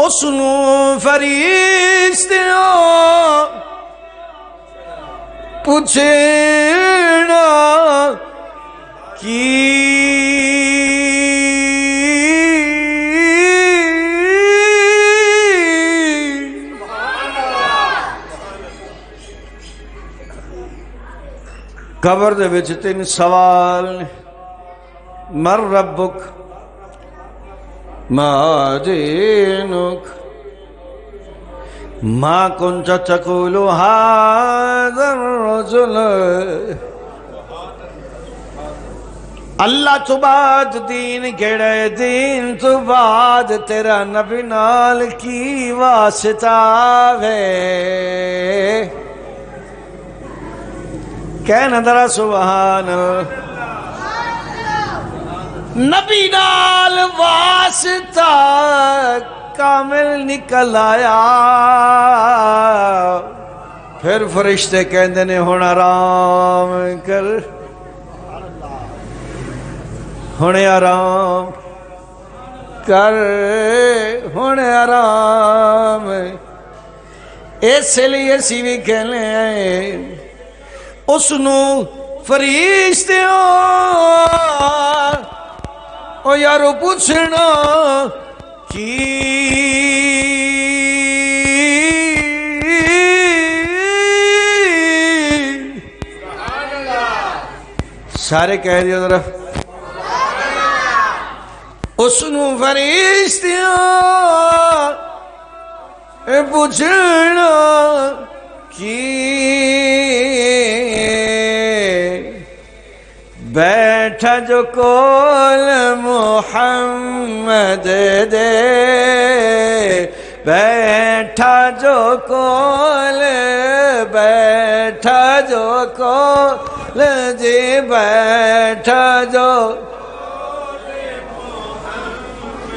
اس نو فرشتیاں پوچھنا کی قبر دے وچ 3 سوال من ربک ما دینک ما كنت تقول هذا الرجل اللہ تو بعد دین کیڑے دین تو بعد تیرا نبی نال کی واسطہ ہے کہنا ذرا سبحان اللہ نبی نال واسطہ کامل نکل آیا پھر فرشتے کہندے نے ہن آرام کر ہن آرام کر ہن آرام اس لیے اسی بھی کہنے ہیں اس نو فرشتیاں او یارو پوچھنا کی سارے کہہ دیا ذرا اس نو فرشتیاں پوچھنا کی بیٹھا جو کول محمد دے بیٹھا جو کول بیٹھا جو کول جی بیٹھا جو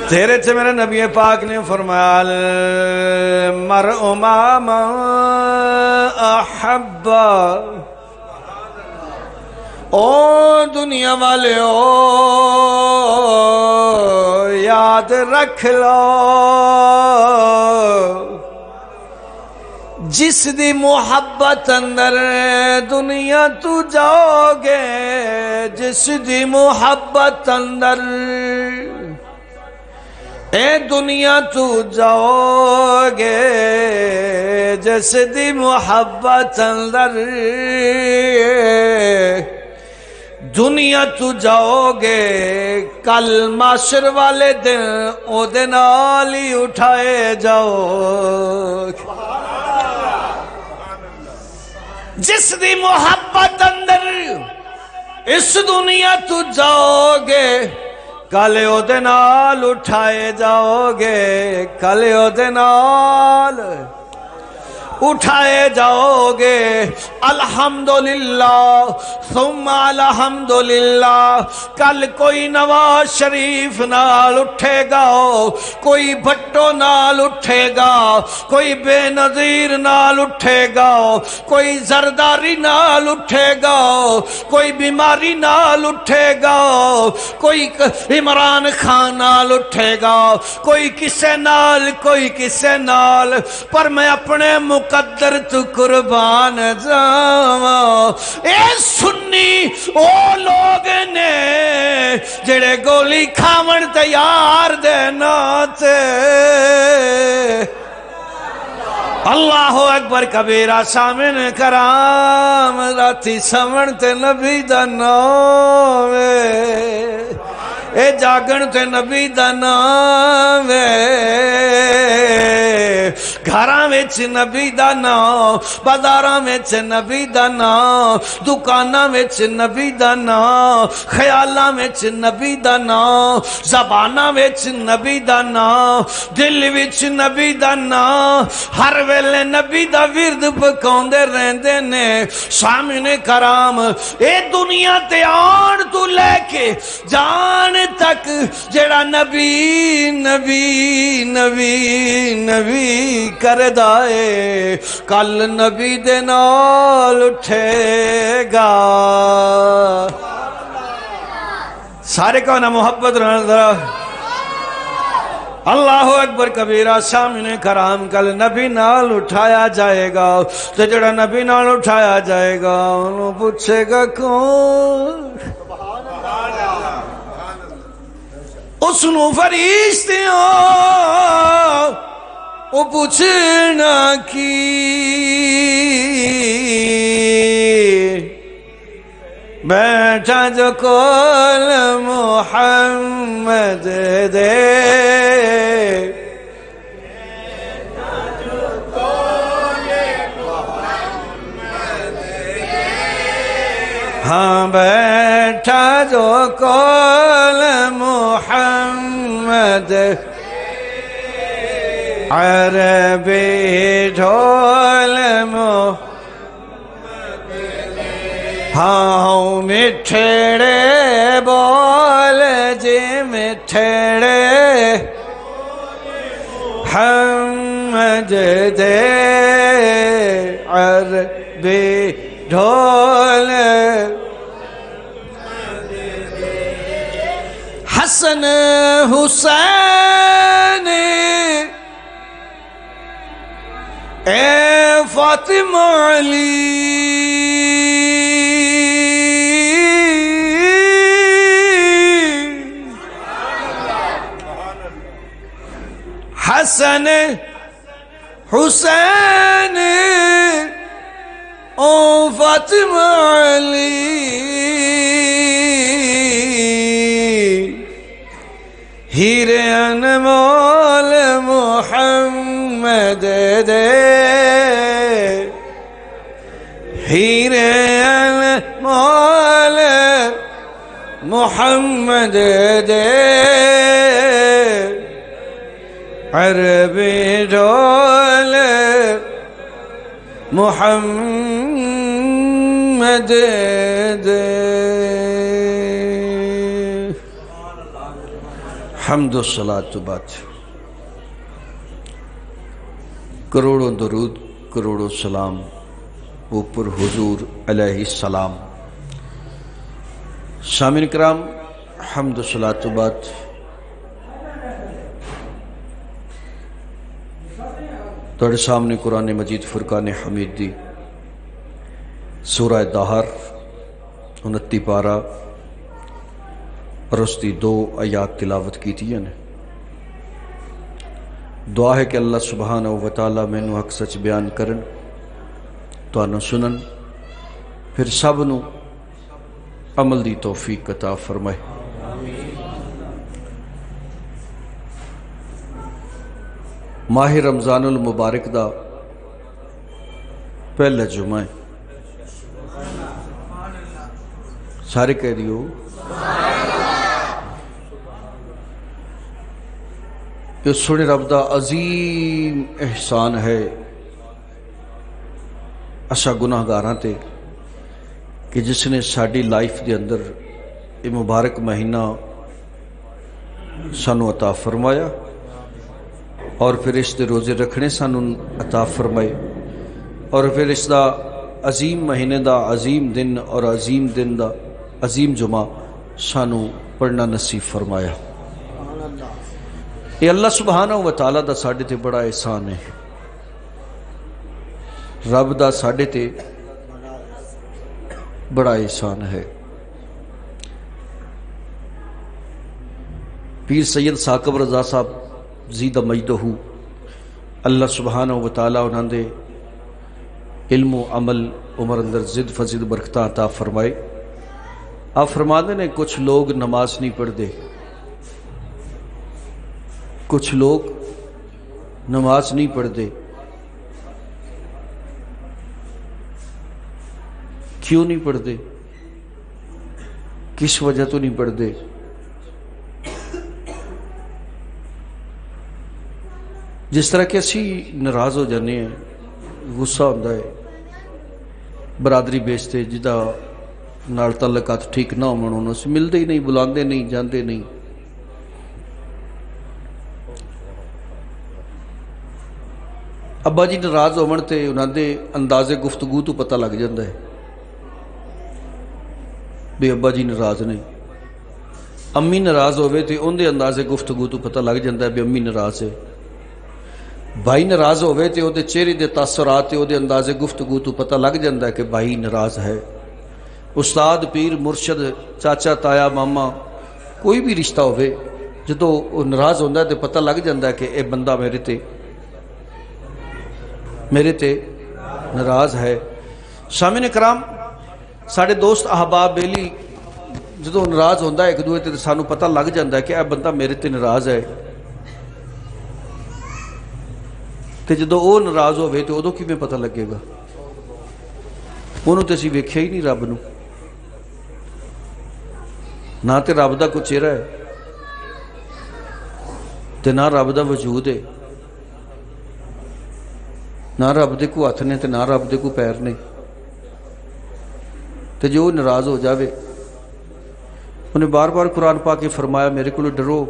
تیرے سے میرے نبی پاک نے فرمایا المرء مع من احب او دنیا والے او یاد رکھ لو جس دی محبت اندر دنیا تو جاؤ گے جس دی محبت اندر اے دنیا تو جاؤ گے جس دی محبت اندر دنیا تو جاؤ گے کل معاشر والے دن او دے نال ہی اٹھائے جاؤ جس دی محبت اندر اس دنیا تو جاؤ گے کل او دے نال اٹھائے جاؤ گے کل او دے نال اٹھائے جاؤ گے الحمدللہ ثم الحمدللہ کل کوئی نواز شریف نال اٹھے گا کوئی بھٹو نال اٹھے گا کوئی بے نظیر نال اٹھے گا کوئی زرداری نال اٹھے گا کوئی بیماری نال اٹھے گا کوئی عمران خان نال اٹھے گا کوئی کسے نال کوئی کسے نال پر میں اپنے مقدر تو قربان جاواں اے سنی او لوگ نے جڑے گولی کھاون تیار دے ناتے اللہ اکبر کبیرہ سامن کرام راتی سمن تے نبی دا نام اے جاگن تے نبی دا نام گھراں وچ نبی دا نام بازاراں وچ نبی دا نام دکاناں وچ نبی دا نام خیالاں وچ نبی دا نام زباناں وچ نبی دا نام دل وچ نبی دا نام ہر ویلے نبی دا ورد پکاوندے رہندے نے سامنے کرام اے دنیا تے آن تو لے کے جان تک جڑا نبی نبی نبی نبی کر دائے کل نبی دے نال اٹھے گا سارے کو نا محبت رہنا ذرا اللہ اکبر کبیرہ سامنے کرام کل نبی نال اٹھایا جائے گا تے جڑا نبی نال اٹھایا جائے گا انہوں پوچھے گا کون اس نو فرشتیاں او پوچھنا کی بیٹھا جو کول محمد دے ہاں بیٹھا جو کول محمد عربی ڈھول محمد ہاں مٹھڑے بول جی مٹھڑے حمد دے عربی ڈھول حسن حسین اے فاطمہ علی حسن حسین او فاطمہ علی ہیرے انمول محمد دے ہیرے انمول محمد دے عربی ڈھول محمد دے حمد و صلاۃ بعد کروڑوں درود کروڑوں سلام اوپر حضور علیہ السلام. سامعین کرام حمد و صلاۃ بعد تھوڑے سامنے قرآن مجید فرقان حمید دی سورہ دہر 29 پارہ اور اس دی 2 آیات تلاوت کی تھی نے. دعا ہے کہ اللہ سبحانہ و تعالیٰ میں نو حق سچ بیان کرن تو انو سنن پھر سب نو عمل دی توفیق عطا فرمائے. ماہ رمضان المبارک دا پہلا جمعہ ہے. سارے کہہ دیو یہ سونے رب دا عظیم احسان ہے اسا گناہگاراں تے کہ جس نے ساڈی لائف دے اندر یہ مبارک مہینہ سانو عطا فرمایا اور پھر اس دے روزے رکھنے سانو عطا فرمائے اور پھر اس دا عظیم مہینے دا عظیم دن اور عظیم دن دا عظیم جمعہ سانو پڑھنا نصیب فرمایا. یہ اللہ سبحانہ و تعالیٰ دا ساڈے تے بڑا احسان ہے. رب دا ساڈے تے بڑا احسان ہے. پیر سید ثاقب رضا صاحب زیدہ مجدہ اللہ سبحانہ و تعالیٰ انہاں دے علم و عمل عمر اندر زد فزد برکتہ عطا فرمائے. آپ فرماتے ہیں کچھ لوگ نماز نہیں پڑھتے، کچھ لوگ نماز نہیں پڑھتے. کیوں نہیں پڑھتے؟ کس وجہ تو نہیں پڑھتے؟ جس طرح کہ اسی ناراض ہو جانے ہیں، غصہ ہوتا ہے برادری بیچتے جدا نال تعلقات ٹھیک نہ ہون سے ملتے ہی نہیں، بلاندے نہیں، جاندے نہیں. ابا جی ناراض ہون تے انہاں دے انداز گفتگو تو پتہ لگ جاتا ہے بھی ابا جی ناراض نہیں. امی ناراض ہوئے تو اندر اندازے گفتگو تو پتہ لگ جاتا ہے بھی امی ناراض ہے. بھائی ناراض ہوئے تو وہ چہرے کے تاثرات وہ اندازے گفتگو تو پتہ لگ جاتا ہے کہ بھائی ناراض ہے. استاد پیر مرشد چاچا تایا ماما کوئی بھی رشتہ ہوئے جدو وہ ناراض ہوتا ہے تو پتہ لگ جاتا ہے کہ یہ بندہ میرے تے ناراض ہے. سامعین کرام سارے دوست احباب بیلی جدو ناراض ہوتا ہے ایک دوسرے تے سانو پتہ لگ جاتا ہے کہ یہ بندہ میرے تے ناراض ہے. تو جدو وہ ناراض ہوئے تو ادو کیویں پتہ لگے گا؟ انہوں تو اسی ویکھیا ہی نہیں رب نو، نہ تو رب دا کوئی چہرہ ہے تے نہ رب دا وجود ہے، نہ رب دے کو ہاتھ نے تے نہ رب دے کو پیر نے. تے جو ناراض ہو جاوے انہیں بار بار قرآن پاک کے فرمایا میرے کو ڈرو.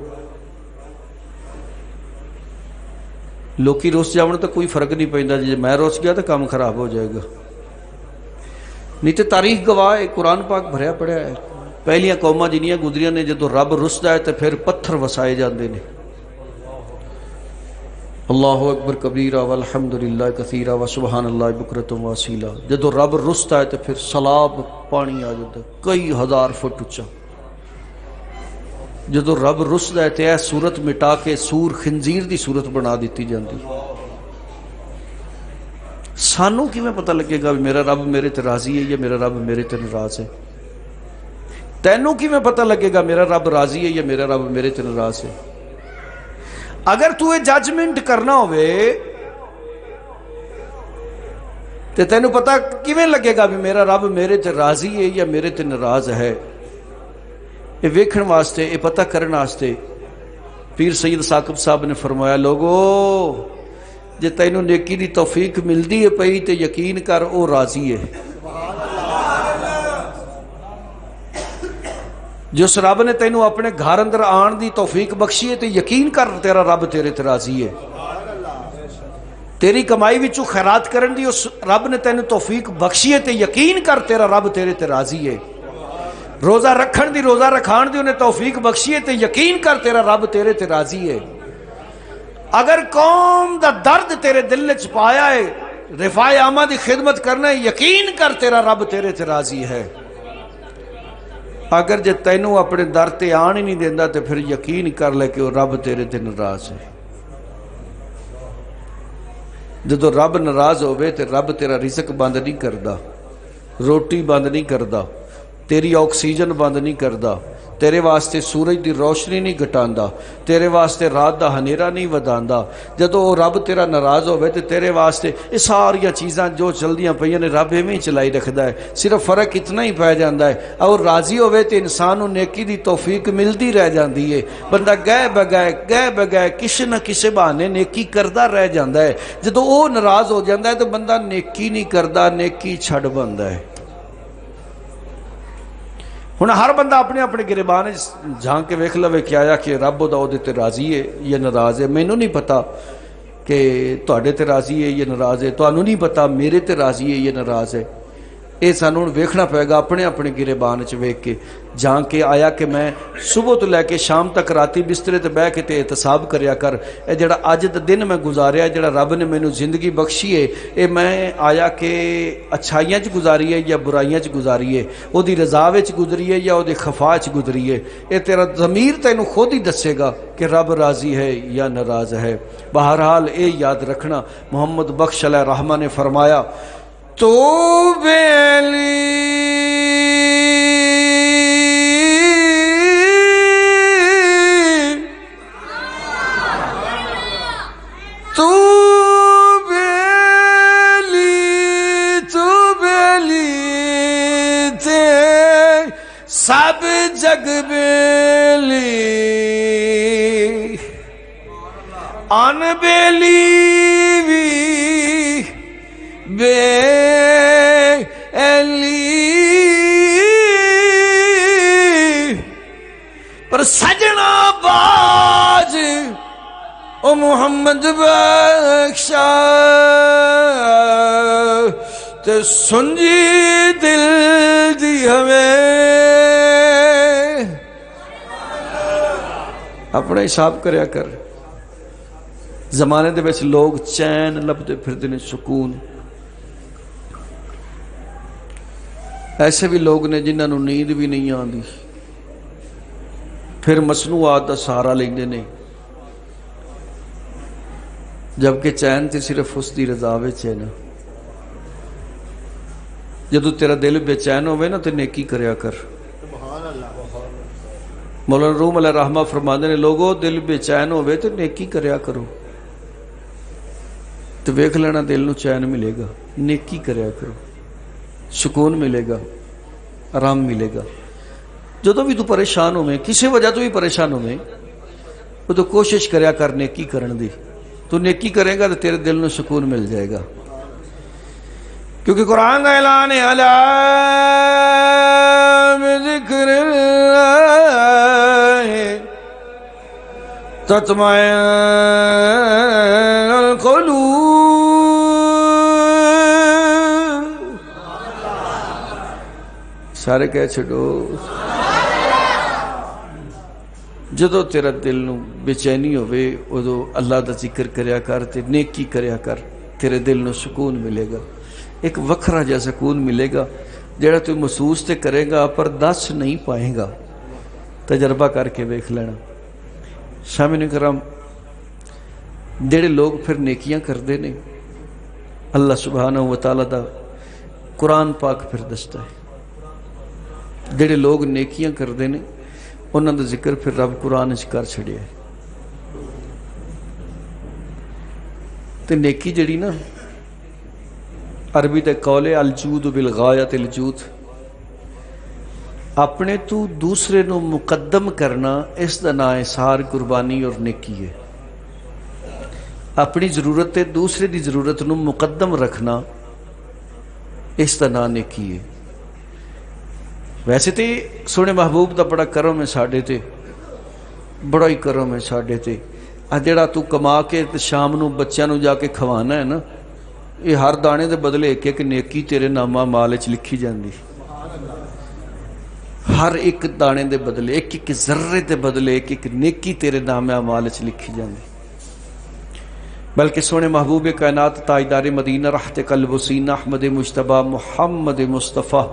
لوکی روس جاون تو کوئی فرق نہیں پیندا، جی میں روس گیا تو کام خراب ہو جائے گا. نہیں تو تاریخ گواہ ہے، قرآن پاک بھریا پڑیا ہے. پہلیاں قوماں جنیاں گزریاں نے جدو رب رسدا ہے تو پھر پتھر وسائے جاندے نے. اللہ اکبر کبیرہ والحمدللہ کثیرہ وسبحان اللہ بکرۃ واصیلہ. جدو رب رسدا ہے تو پھر سیلاب پانی آ جاتا ہے کئی ہزار فٹ اونچا. جدو رب رسدا ہے تو یہ صورت مٹا کے سور خنزیر دی صورت بنا دیتی جاندی. سانوں کیویں پتہ لگے گا میرا رب میرے تے راضی ہے یا میرا رب میرے تے ناراض ہے؟ تینوں کیویں پتہ لگے گا میرا رب راضی ہے یا میرا رب میرے تے ناراض ہے؟ اگر تو یہ ججمنٹ کرنا ہوئے تو تینوں پتہ کیویں لگے گا بھی میرا رب میرے تے راضی ہے یا میرے تے ناراض ہے؟ یہ ویکھن واسطے، یہ پتہ کرنے واسطے پیر سید ثاقب صاحب نے فرمایا لوگو جے تینوں نیکی دی توفیق ملدی ہے پئی تے یقین کر او راضی ہے. جس رب نے تینوں اپنے گھر اندر آن دی توفیق بخشی ہے تے یقین کر تیرا رب تیرے تے راضی ہے. تیری کمائی وچوں خیرات کرن دی اس رب نے تینوں توفیق بخشی ہے تے یقین کر تیرا رب تیرے تے راضی ہے. روزہ رکھن دی روزہ رکھان دی انہیں توفیق بخشی ہے تے یقین کر تیرا رب تیرے تے راضی ہے. اگر قوم دا درد تیرے دل وچ پایا ہے رفاع عامہ دی خدمت کرنا ہے یقین کر تیرا رب تیرے تے راضی ہے. اگر جے تینوں اپنے در تے آن ہی نہیں دیندا تے پھر یقین کر لے کہ وہ رب تیرے تے ناراض ہے. جدو رب ناراض ہوئے تے رب تیرا رزق بند نہیں کردا، روٹی بند نہیں کردا، تیری آکسیجن بند نہیں کردا، تیرے واسطے سورج دی روشنی نہیں گھٹاندا، تیرے واسطے رات دا ہنیرا نہیں وداندا. جدو رب تیرا ناراض ہوئے تے تیرے واسطے یہ ساریاں چیزاں جو چلدیاں پئیاں نے رب ایویں چلائی رکھدا ہے. صرف فرق اتنا ہی پی جاندا ہے اور راضی ہوئے تے انسان نوں نیکی دی توفیق ملدی رہ جاندی ہے. بندہ گئے بگائے کسی نہ کسی بہانے نیکی کردا رہ جاندا ہے. جدو وہ ناراض ہو جاندا ہے تو بندہ نیکی نہیں کردا، نیکی چھڈ بندا ہے. ہن ہر بندہ اپنے اپنے گریبان جھانک کے ویکھ لوے کہ آیا کہ رب دا تے راضی ہے یا ناراض ہے. مینوں نہیں پتا کہ تواڈے تے راضی ہے یا ناراض ہے، تانوں نہیں پتا میرے تے راضی ہے یا ناراض ہے. یہ سانوں ویکھنا پائے گا اپنے اپنے گریبان چ ویکھ کے جھانک کے. آیا کہ میں صبح تو لے کے شام تک راتی بسترے تے بیٹھ کے تے احتساب کریا کر اے جڑا اج دا دن میں گزاریا جڑا رب نے مینوں زندگی بخشی ہے اے میں آیا کہ اچھائیاں چ گزاری ہے یا برائیاں چ گزاری ہے، او دی رضا وچ گزری ہے یا او دی خفا چ گزری ہے. اے تیرا ضمیر تینوں خود ہی دسے گا کہ رب راضی ہے یا ناراض ہے. بہرحال اے یاد رکھنا محمد بخش علیہ رحمہ نے فرمایا تو بیلی تے سب جگ بیلی ان بیلی بھی پر سجنا باج او محمد بخشا تے سنجی دل دی ہمیں اپنا حساب کریا کر. زمانے دے وچ لوگ چین لبدے پھردے نے, سکون. ایسے بھی لوگ نے جنہاں نوں نیند بھی نہیں آندی, پھر مصنوعات دا سہارا لیندے نے, جبکہ چین تے صرف اس دی رضا وچ ہے نا. جدو تیرا دل بے چین ہوئے نا تو نیکی کریا کر. مولانا روم علیہ رحمہ فرماندے نے, لوگو دل بے چین ہوئے تو نیکی کریا کرو, تو ویکھ لینا دل نو چین ملے گا. نیکی کریا کرو, سکون ملے گا, آرام ملے گا. جدو بھی تو پریشان ہوئے, کسی وجہ تو بھی پریشان ہوئے, وہ تو کوشش کریا کر نیکی کرن دی. تو نیکی کرے گا تو تیرے دل نو سکون مل جائے گا. کیونکہ قرآن کا اعلان ہے, الا بذکر اللہ تطمئن القلوب. سارے کہہ چھڑو, جدو تیرا دل نو بے چینی ہوئے ادو اللہ دا ذکر کریا کر تے نیکی کریا کر, تیرے دل نو سکون ملے گا. ایک وکھرا جا سکون ملے گا جڑا تو محسوس تے کرے گا پر دس نہیں پائے گا. تجربہ کر کے ویکھ لینا. سامعین کرام, جڑے لوگ پھر نیکیاں کردے نے, اللہ سبحانہ و تعالیٰ دا قرآن پاک پھر دستا ہے, جڑے لوگ نیکیاں کردے نے انہاں دا ذکر پھر رب قرآن وچ کر چھڑیا ہے. تے نیکی جڑی نا, عربی تے قول ہے الجود بالغایت الجود, اپنے تو دوسرے نو مقدم کرنا, اس دا نام اظہار قربانی اور نیکی ہے. اپنی ضرورت تے دوسرے دی ضرورت نو مقدم رکھنا, اس دا نام نیکی ہے. ویسے تے سونے محبوب دا بڑا کرم ہے ساڈے تے, بڑا ہی کرم ہے ساڈے تے. جڑا تو کما کے شام نو بچیاں نو جا کے کھوانا ہے نا, یہ ہر دانے دے بدلے ایک ایک نیکی تیرے نامہ مال وچ لکھی جاندی. ہر ایک دانے دے بدلے, ایک ایک ذرے دے بدلے ایک ایک نیکی تیرے نامہ مال وچ لکھی جاندی. بلکہ سونے محبوب کائنات تاجدار مدینہ رحمت قلب و سینہ احمد مجتبی محمد مصطفیٰ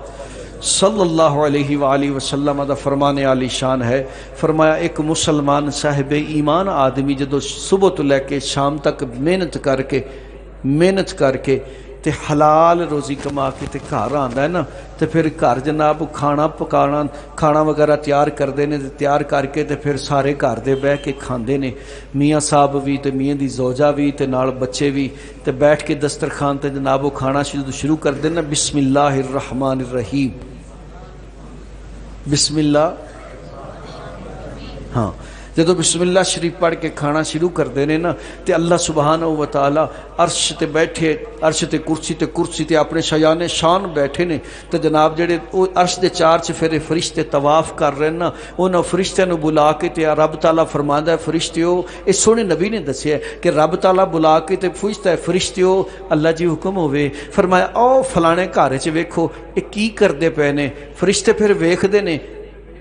صلی اللہ علیہ وآلہ وسلم دا فرمان عالی شان ہے. فرمایا ایک مسلمان صاحب ایمان آدمی جدو صبح تو لے کے شام تک محنت کر کے تے حلال روزی کما کے تے گھر آندا ہے نا, تے پھر گھر جناب کھانا وغیرہ تیار کردے نے, تیار کر کے تے پھر سارے گھر دے بہ کے کھاندے نے, میاں صاحب بھی تے میاں دی زوجہ بھی تے نال بچے بھی, تے بیٹھ کے دسترخوان تے جناب وہ کھانا شروع کر دے نا, بسم اللہ الرحمن الرحیم, بسم اللہ. ہاں, جدو بسم اللہ شریف پڑھ کے کھانا شروع کر دینے نا, تے اللہ سبحانہ و تعالی عرش تے بیٹھے, عرش تے کرسی تے اپنے شایان شان بیٹھے نے. تے جناب جڑے عرش دے چار چفیرے فرشتے طواف کر رہے نا, انہاں فرشتیاں نو بلا کے تے رب تعالی فرماندا ہے فرشتیو, اس سونے نبی نے دسیا ہے کہ رب تعالی بلا کے تے پوچھتا ہے فرشتیو اللہ جی حکم ہوئے, فرمایا او فلانے گھر وچ ویکھو اے کی کردے پے نے. فرشتے پھر ویکھدے نے,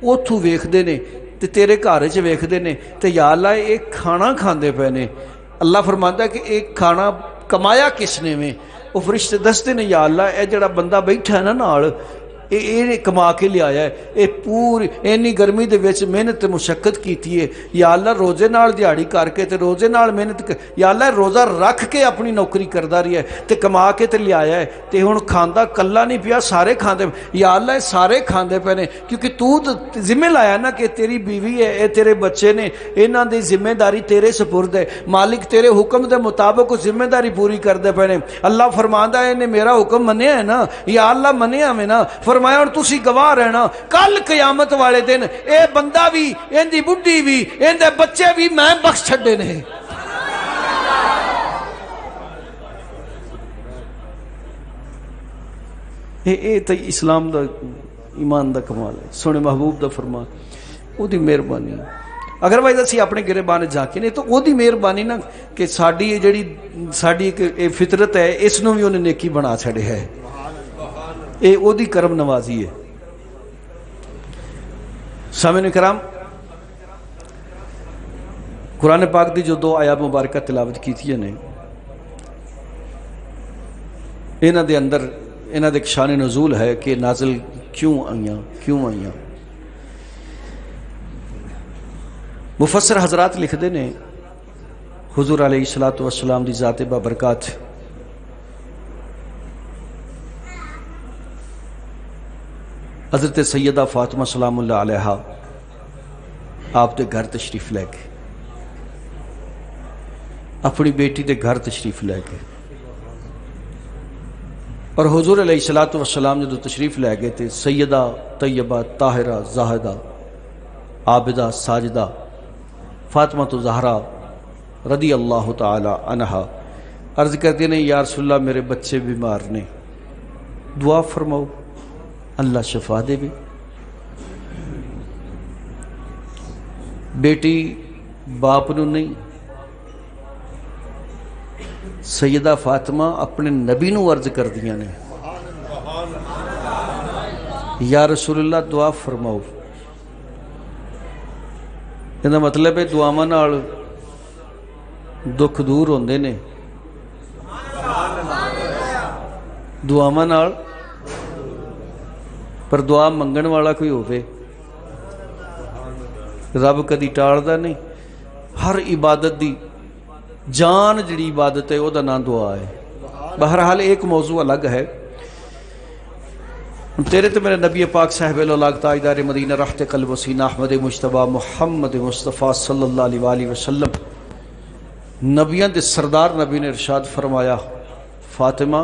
اوتھوں ویکھدے نے تے تیرے گھر وچ ویکھدے نے, تے یا اللہ ایک کھانا کھاندے پے نے. اللہ فرماندا ہے کہ ایک کھانا کمایا کس نے میں؟ وہ فرشتے دستے نے یا اللہ اے جڑا بندہ بیٹھا ہے نا نال, اے کما کے لے آیا ہے, اے پوری اینی گرمی دے وچ محنت مشقت کیتی ہے. یا اللہ روزے نال دیہاڑی کر کے تے روزے نال محنت یا اللہ روزہ رکھ کے اپنی نوکری کردا رہیا ہے تے کما کے تے لے آیا ہے, تے ہن کھاندا کلا نہیں پیا, سارے کھاندے. یا اللہ سارے کھاندے پے نے, کیونکہ تو ذمہ لایا نا کہ تیری بیوی ہے, اے تیرے بچے نے, انہاں دی ذمہ داری تیرے سپرد ہے. مالک تیرے حکم دے مطابق ذمہ داری پوری کردے پے نے. اللہ فرماندا ہے نے میرا حکم منیا ہے نا, یا اللہ منیا میں نا. فرمایا اور تسی گواہ رہنا کل قیامت والے دن اے بندہ بھی, ان دی بڈھی بھی, ان دے بچے بھی میں بخش چھڈے نے. اے تے اسلام دا ایمان دا کمال ہے. سونے محبوب دا فرمان, او دی مہربانی. اگر بھائی اسی اپنے گریبان جا کے نہیں تو او دی مہربانی نا کہ ساڈی جڑی ساڈی ایک فطرت ہے اس نو بھی انہیں نیکی بنا چھڑے ہے. اے او دی کرم نوازی ہے. سامعین کرام, قرآن پاک دی جو 2 آیات مبارکہ تلاوت کیتیاں نے انہاں دے اندر انہاں دے شان نزول ہے کہ نازل کیوں آئیاں مفسر حضرات لکھتے ہیں حضور علیہ الصلوۃ والسلام دی ذات بابرکات حضرت سیدہ فاطمہ سلام اللہ علیہا آپ دے گھر تشریف لے گئے، اپنی بیٹی دے گھر تشریف لے گئے، اور حضور علیہ الصلوۃ والسلام جدو تشریف لے گئے تھے سیدہ طیبہ طاہرہ زاہدہ عابدہ ساجدہ فاطمہ تو زہرا رضی اللہ تعالی عنہا عرض کرتے ہیں یا رسول اللہ میرے بچے بیمار نے، دعا فرماؤ اللہ شفا دے بھی۔ بیٹی باپ نو نہیں، سیدہ فاطمہ اپنے نبی نو عرض کر دیا نے یا رسول اللہ دعا فرماؤ۔ یہ مطلب ہے دعاواں نال دکھ دور ہوندے نے، دعاواں نال، پر دعا منگن والا کوئی ہوے رب کدی ٹالدا نہیں۔ ہر عبادت دی جان جڑی عبادت ہے وہ دا نام دعا ہے۔ بہرحال ایک موضوع الگ ہے، تیرے تو میرے نبی پاک صاحب الولاق تاجدار مدینہ رحمت قلب و سینہ احمد مجتبیٰ محمد مصطفیٰ صلی اللہ علیہ وآلہ وسلم نبیاں دے سردار نبی نے ارشاد فرمایا فاطمہ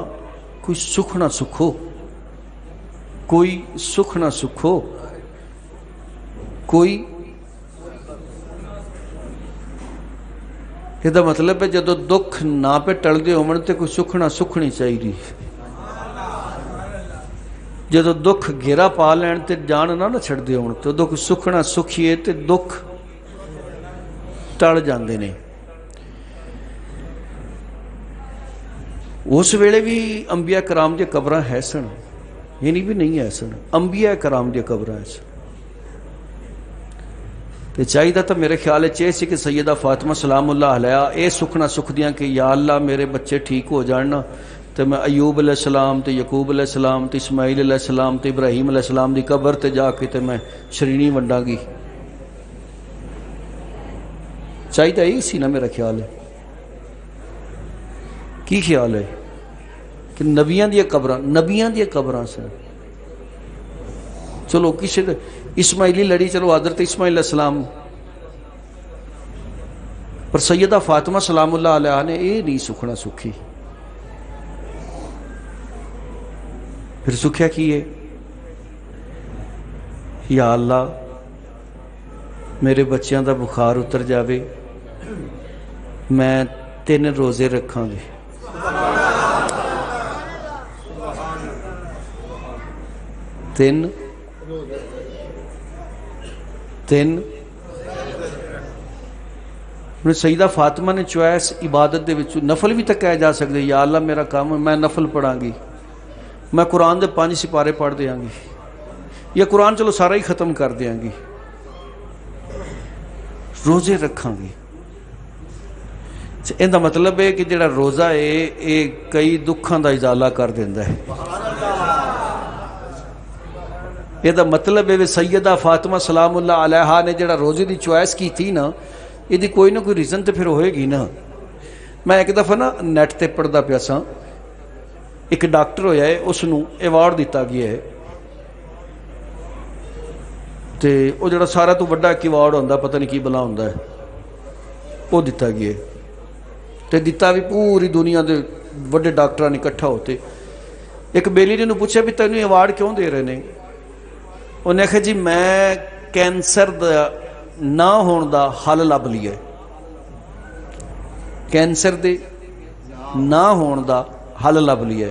کوئی سکھ نہ سکھو، کوئی سکھ نہ سکھو، کوئی یہ مطلب ہے جدو دکھ نہ پہ ٹل دے ہومن تے کوئی سکھ نہ سکھنی چاہیے، جدو دکھ گھیرا پا لین تے جان نہ چھڑ دے ہون تو دکھ سکھنا سکھیے تے دکھ ٹل جاندے نے۔ اس ویلے بھی انبیاء کرام دی قبراں ہے سن، یعنی بھی نہیں ہے سن، انبیاء کرام دی قبراں ہے سن، تے چاہیے تو میرے خیال ہے سی کہ سیدہ فاطمہ سلام اللہ علیہ اے سکھنا سکھ دیاں کہ یا اللہ میرے بچے ٹھیک ہو جاننا تو میں ایوب علیہ السلام تے یعقوب علیہ السلام تے اسماعیل علیہ السلام تے ابراہیم علیہ السلام دی قبر تے جا کے تے میں شرینی ونڈاں گی۔ چاہیے یہی سی نا میرا خیال ہے، کی خیال ہے کہ نبیاں دی قبراں سے چلو کسی اسماعیلی لڑی، چلو حضرت اسماعیل علیہ السلام، پر سیدہ فاطمہ سلام اللہ علیہ نے یہ نہیں سکھنا سکھی، پھر سکھیا کی ہے یا اللہ میرے بچیاں دا بخار اتر جاوے، میں 3 روزے رکھاں گے، تین سیدہ فاطمہ نے چوائس عبادت دے وچ نفل بھی تک کہہ جا سکتے یا اللہ میرا کام میں نفل پڑھاں گی، میں قرآن دے 5 سپارے پڑھ دیاں گی، یا قرآن چلو سارا ہی ختم کر دیاں گی، روزے رکھاں گی۔ ان دا مطلب ہے کہ جڑا روزہ ہے یہ کئی دکھاں دا ازالہ کر دیندا ہے۔ یہ دا مطلب ہے سیدہ فاطمہ سلام اللہ علیہ نے جڑا روزے دی چوائس کی تھی نا، یہ دی کوئی نہ کوئی ریزن تو پھر ہوئے گی نا۔ میں ایک دفعہ نا نیٹ تے پڑھدا پیا سا، ایک ڈاکٹر ہویا ہے اس نو ایوارڈ دیتا گیا ہے، تے وہ جڑا سارا تو بڑا ایک ایوارڈ ہوندا پتہ نہیں کی بلا ہوندا ہے وہ دیتا گیا ہے، تے دیتا بھی پوری دنیا دے بڑے ڈاکٹراں نے اکٹھا ہوتے۔ ایک بیلی نے پوچھا بھی تینوں ایوارڈ کیوں دے رہے نے؟ انہیں کہا جی میں کینسر دا نہ ہون دا حل لب لیا، کینسر دے نہ ہون دا حل لب لیا،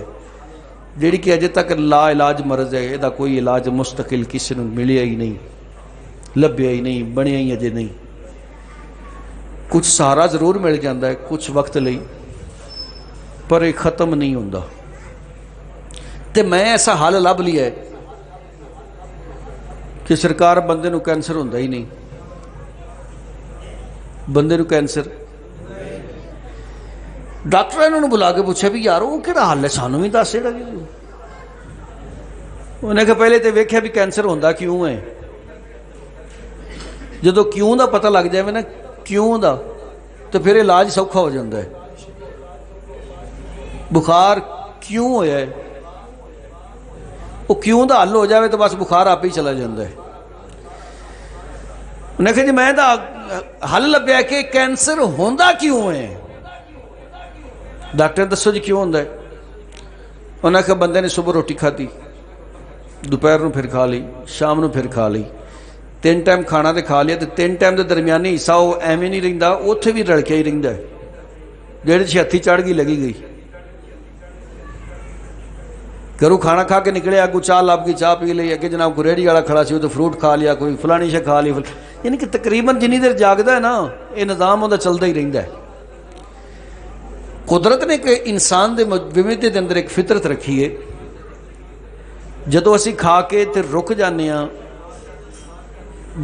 جیڑی کہ اجے تک لا علاج مرض ہے، یہ کوئی علاج مستقل کسی نے ملیا ہی نہیں، لبیا ہی نہیں، بنیا ہی اجے نہیں۔ کچھ سہارا ضرور مل جاتا ہے کچھ وقت لئی، پر یہ ختم نہیں ہوتا۔ تے میں ایسا حل لب لیا ہے کہ سرکار بندے نو کینسر ہوتا ہی نہیں، بندے نو کینسر. ڈاکٹر انہوں بلا کے پوچھا بھی یار وہ کہڑا حل ہے سانوں بھی دس. جہاں انہیں کہ پہلے تو ویکھیا بھی کینسر ہوتا کیوں ہے. جدو کیوں دا پتہ لگ جائے نا کیوں دا تو پھر علاج سوکھا ہو جاتا ہے. بخار کیوں ہویا ہے وہ کیوں دا حل ہو جائے تو بس بخار آپ ہی چلا جاتا ہے. انہیں کہا جی میں دا حل لبیا کہ کینسر ہوندہ کیوں ہے. ڈاکٹر دسو جی کیوں ہوندہ ہے. انہیں کہا بندے نے صبح روٹی کھاتی, دوپہر نو پھر کھا لی, شام نو پھر کھا لی, 3 ٹائم کھانا تو کھا لیا, تو 3 ٹائم دے درمیانی حصہ وہ ایویں نہیں رہتا, اتنے بھی رڑکیا ہی رہتا ہے. جہے چھتی چڑھ گئی لگی گئی. گھروں کھانا کھا کے نکلے, اگو چاہ لب گئی, چاہ پی لی, اگے جناب کوئی ریڑھی والا کھڑا سی تو فروٹ کھا لیا, کوئی فلانی شے کھا لی. یعنی کہ تقریباً جنی دیر جاگتا ہے نا یہ نظام وہ چلتا ہی رہتا ہے. قدرت نے کہ انسان دے وویدھے دے اندر ایک فطرت رکھی ہے. جدو اسی کھا کے تے رک جانے ہاں,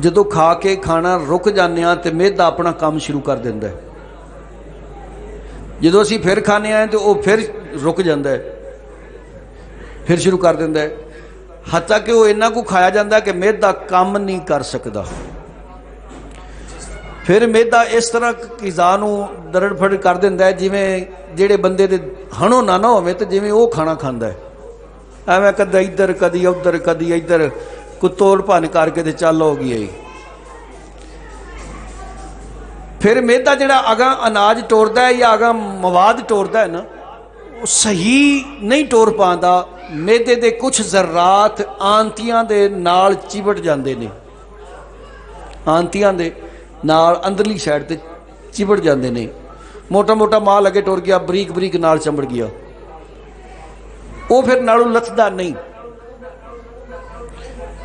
جدو کھا کے کھانا رک جانے ہاں تے معدہ اپنا کام شروع کر دیتا ہے. جدو اسی پھر کھانے آئے تو وہ پھر رک جاتا ہے, پھر شروع کر دیتا ہے. حتیٰ کہ وہ انہاں کو کھایا جاتا ہے کہ معدہ کام نہیں کر سکتا. پھر معدہ اس طرح غذا نو درڑ پھڑ کر دیتا ہے جویں جہے بندے دے ہنو نہ ہوئے تو جویں وہ کھانا کھاندا ہے. ایویں کدی ادھر کدی ادھر کدی ادھر کوئی توڑ بھن کر کے تے چل ہو گئی. پھر معدہ جڑا اگاں اناج ٹوردا ہے یا اگاں مواد ٹوردا ہے نا وہ صحیح نہیں ٹور پاندا. معدے دے کچھ ذرات آنتیاں دے نال چبٹ جاندے نے, آنتیاں دے نال اندرلی سائڈ تے چبٹ جاندے نے. موٹا موٹا مال اگے ٹور گیا, بریک بریک نال چمڑ گیا, وہ پھر نالوں لتھدا نہیں.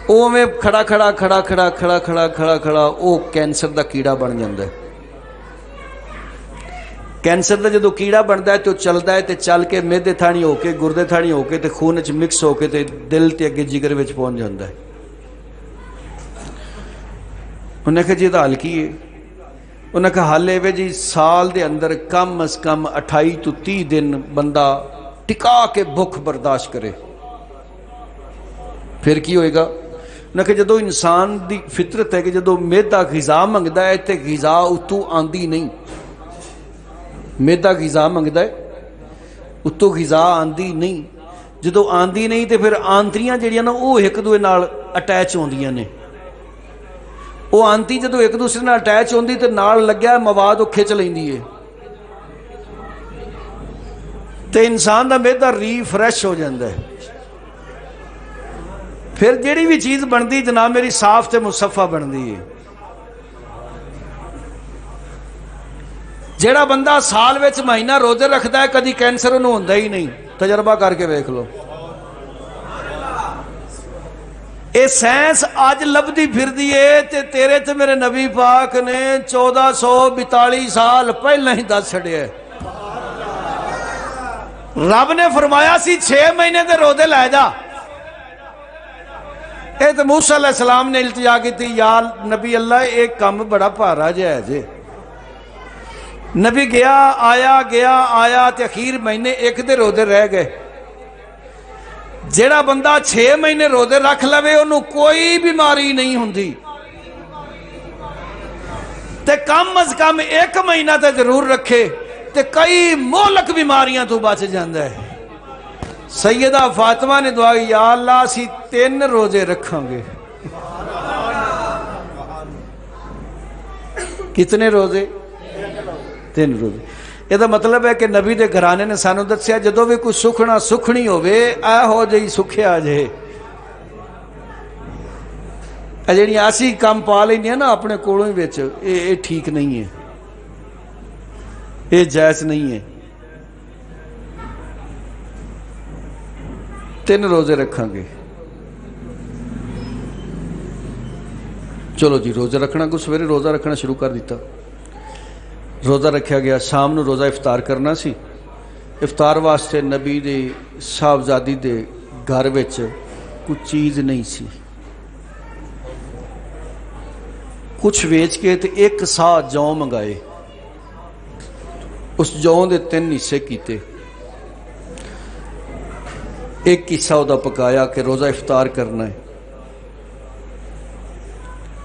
وہ میں کھڑا کھڑا کھڑا کھڑا کھڑا کھڑا کھڑا کھڑا وہ کینسر دا کیڑا بن جاتا ہے. کینسر دا جدو کیڑا بنتا ہے تو چلتا ہے, تو چل کے معدے تھانی ہو کے گردے تھانی ہو کے خون چ مکس ہو کے دل تے اگے جگر وچ پہنچ جاتا ہے. انہیں کہا جی حل کی ہے. انہیں کہا حل ہے جی سال دے اندر کم از کم 28 تو 30 دن بندہ ٹکا کے بھوک برداشت کرے, پھر کی ہوئے گا. انہیں کہا جدو انسان دی فطرت ہے کہ جدو معدہ غذا منگتا ہے تو غذا اتوں آندی نہیں. معدہ غذا منگتا ہے اتوں غذا آندی نہیں. جدو آندی نہیں تو پھر آنتریاں جڑیاں نا وہ ایک دوے نال اٹیچ ہوندیاں نے. وہ آنتی جدو ایک دوسرے نال اٹیچ ہوندی تو نال لگیا مواد وہ کھچ لیندی ہے, تو انسان دا معدہ ریفریش ہو جاتا ہے. پھر جیڑی بھی چیز بنتی جناب میری صاف تے مصفہ بنتی ہے. جیڑا بندہ سال وچ مہینہ روزے رکھتا ہے کدی کینسر انہوں ہوندا ہی نہیں. تجربہ کر کے ویکھ لو. اے سائنس اج لبدی پھردی ہے تے تیرے تے میرے نبی پاک نے 1442 سال پہلے ہی دس چھڑیا ہے. رب نے فرمایا سی 6 مہینے دے روزے لے جا. اے تے موسیٰ علیہ السلام نے التجا کی تھی, یا نبی اللہ ایک کام بڑا بھارا جہا ہے جی. نبی گیا آیا تے اخیر مہینے ایک دے روزے رہ گئے. جیڑا بندہ 6 مہینے روزے رکھ لوے انہوں کوئی بیماری نہیں ہوندی, تے کم از کم 1 مہینہ تے ضرور رکھے تے کئی مہلک بیماریاں تو بچ جاندا ہے. سیدہ فاطمہ نے دعا کی, یا اللہ اسی 3 روزے رکھاں گے. کتنے روزے؟ 3 روزے. یہ تو مطلب ہے کہ نبی دے گھرانے نے سانو دسیا جدو بھی کوئی سکھنا سکھنی ہوئے اے ہو جئی سکھیا جے. جڑی ایسی کام پا لینی ہے نا اپنے کولوں وچ, یہ ٹھیک نہیں ہے, یہ جائز نہیں ہے. 3 روزے رکھاں گے. چلو جی روزے رکھنا کو سویرے روزہ رکھنا شروع کر دیتا. روزہ رکھا گیا, شام نو روزہ افطار کرنا سی. افطار واسطے نبی دے صاحبزادی دے گھر وچ کوئی چیز نہیں سی, کچھ ویچ کے تے ایک سا جوں منگائے، اس جوں دے 3 حصے کیتے، ایک حصہ وہ پکایا کہ روزہ افطار کرنا ہے۔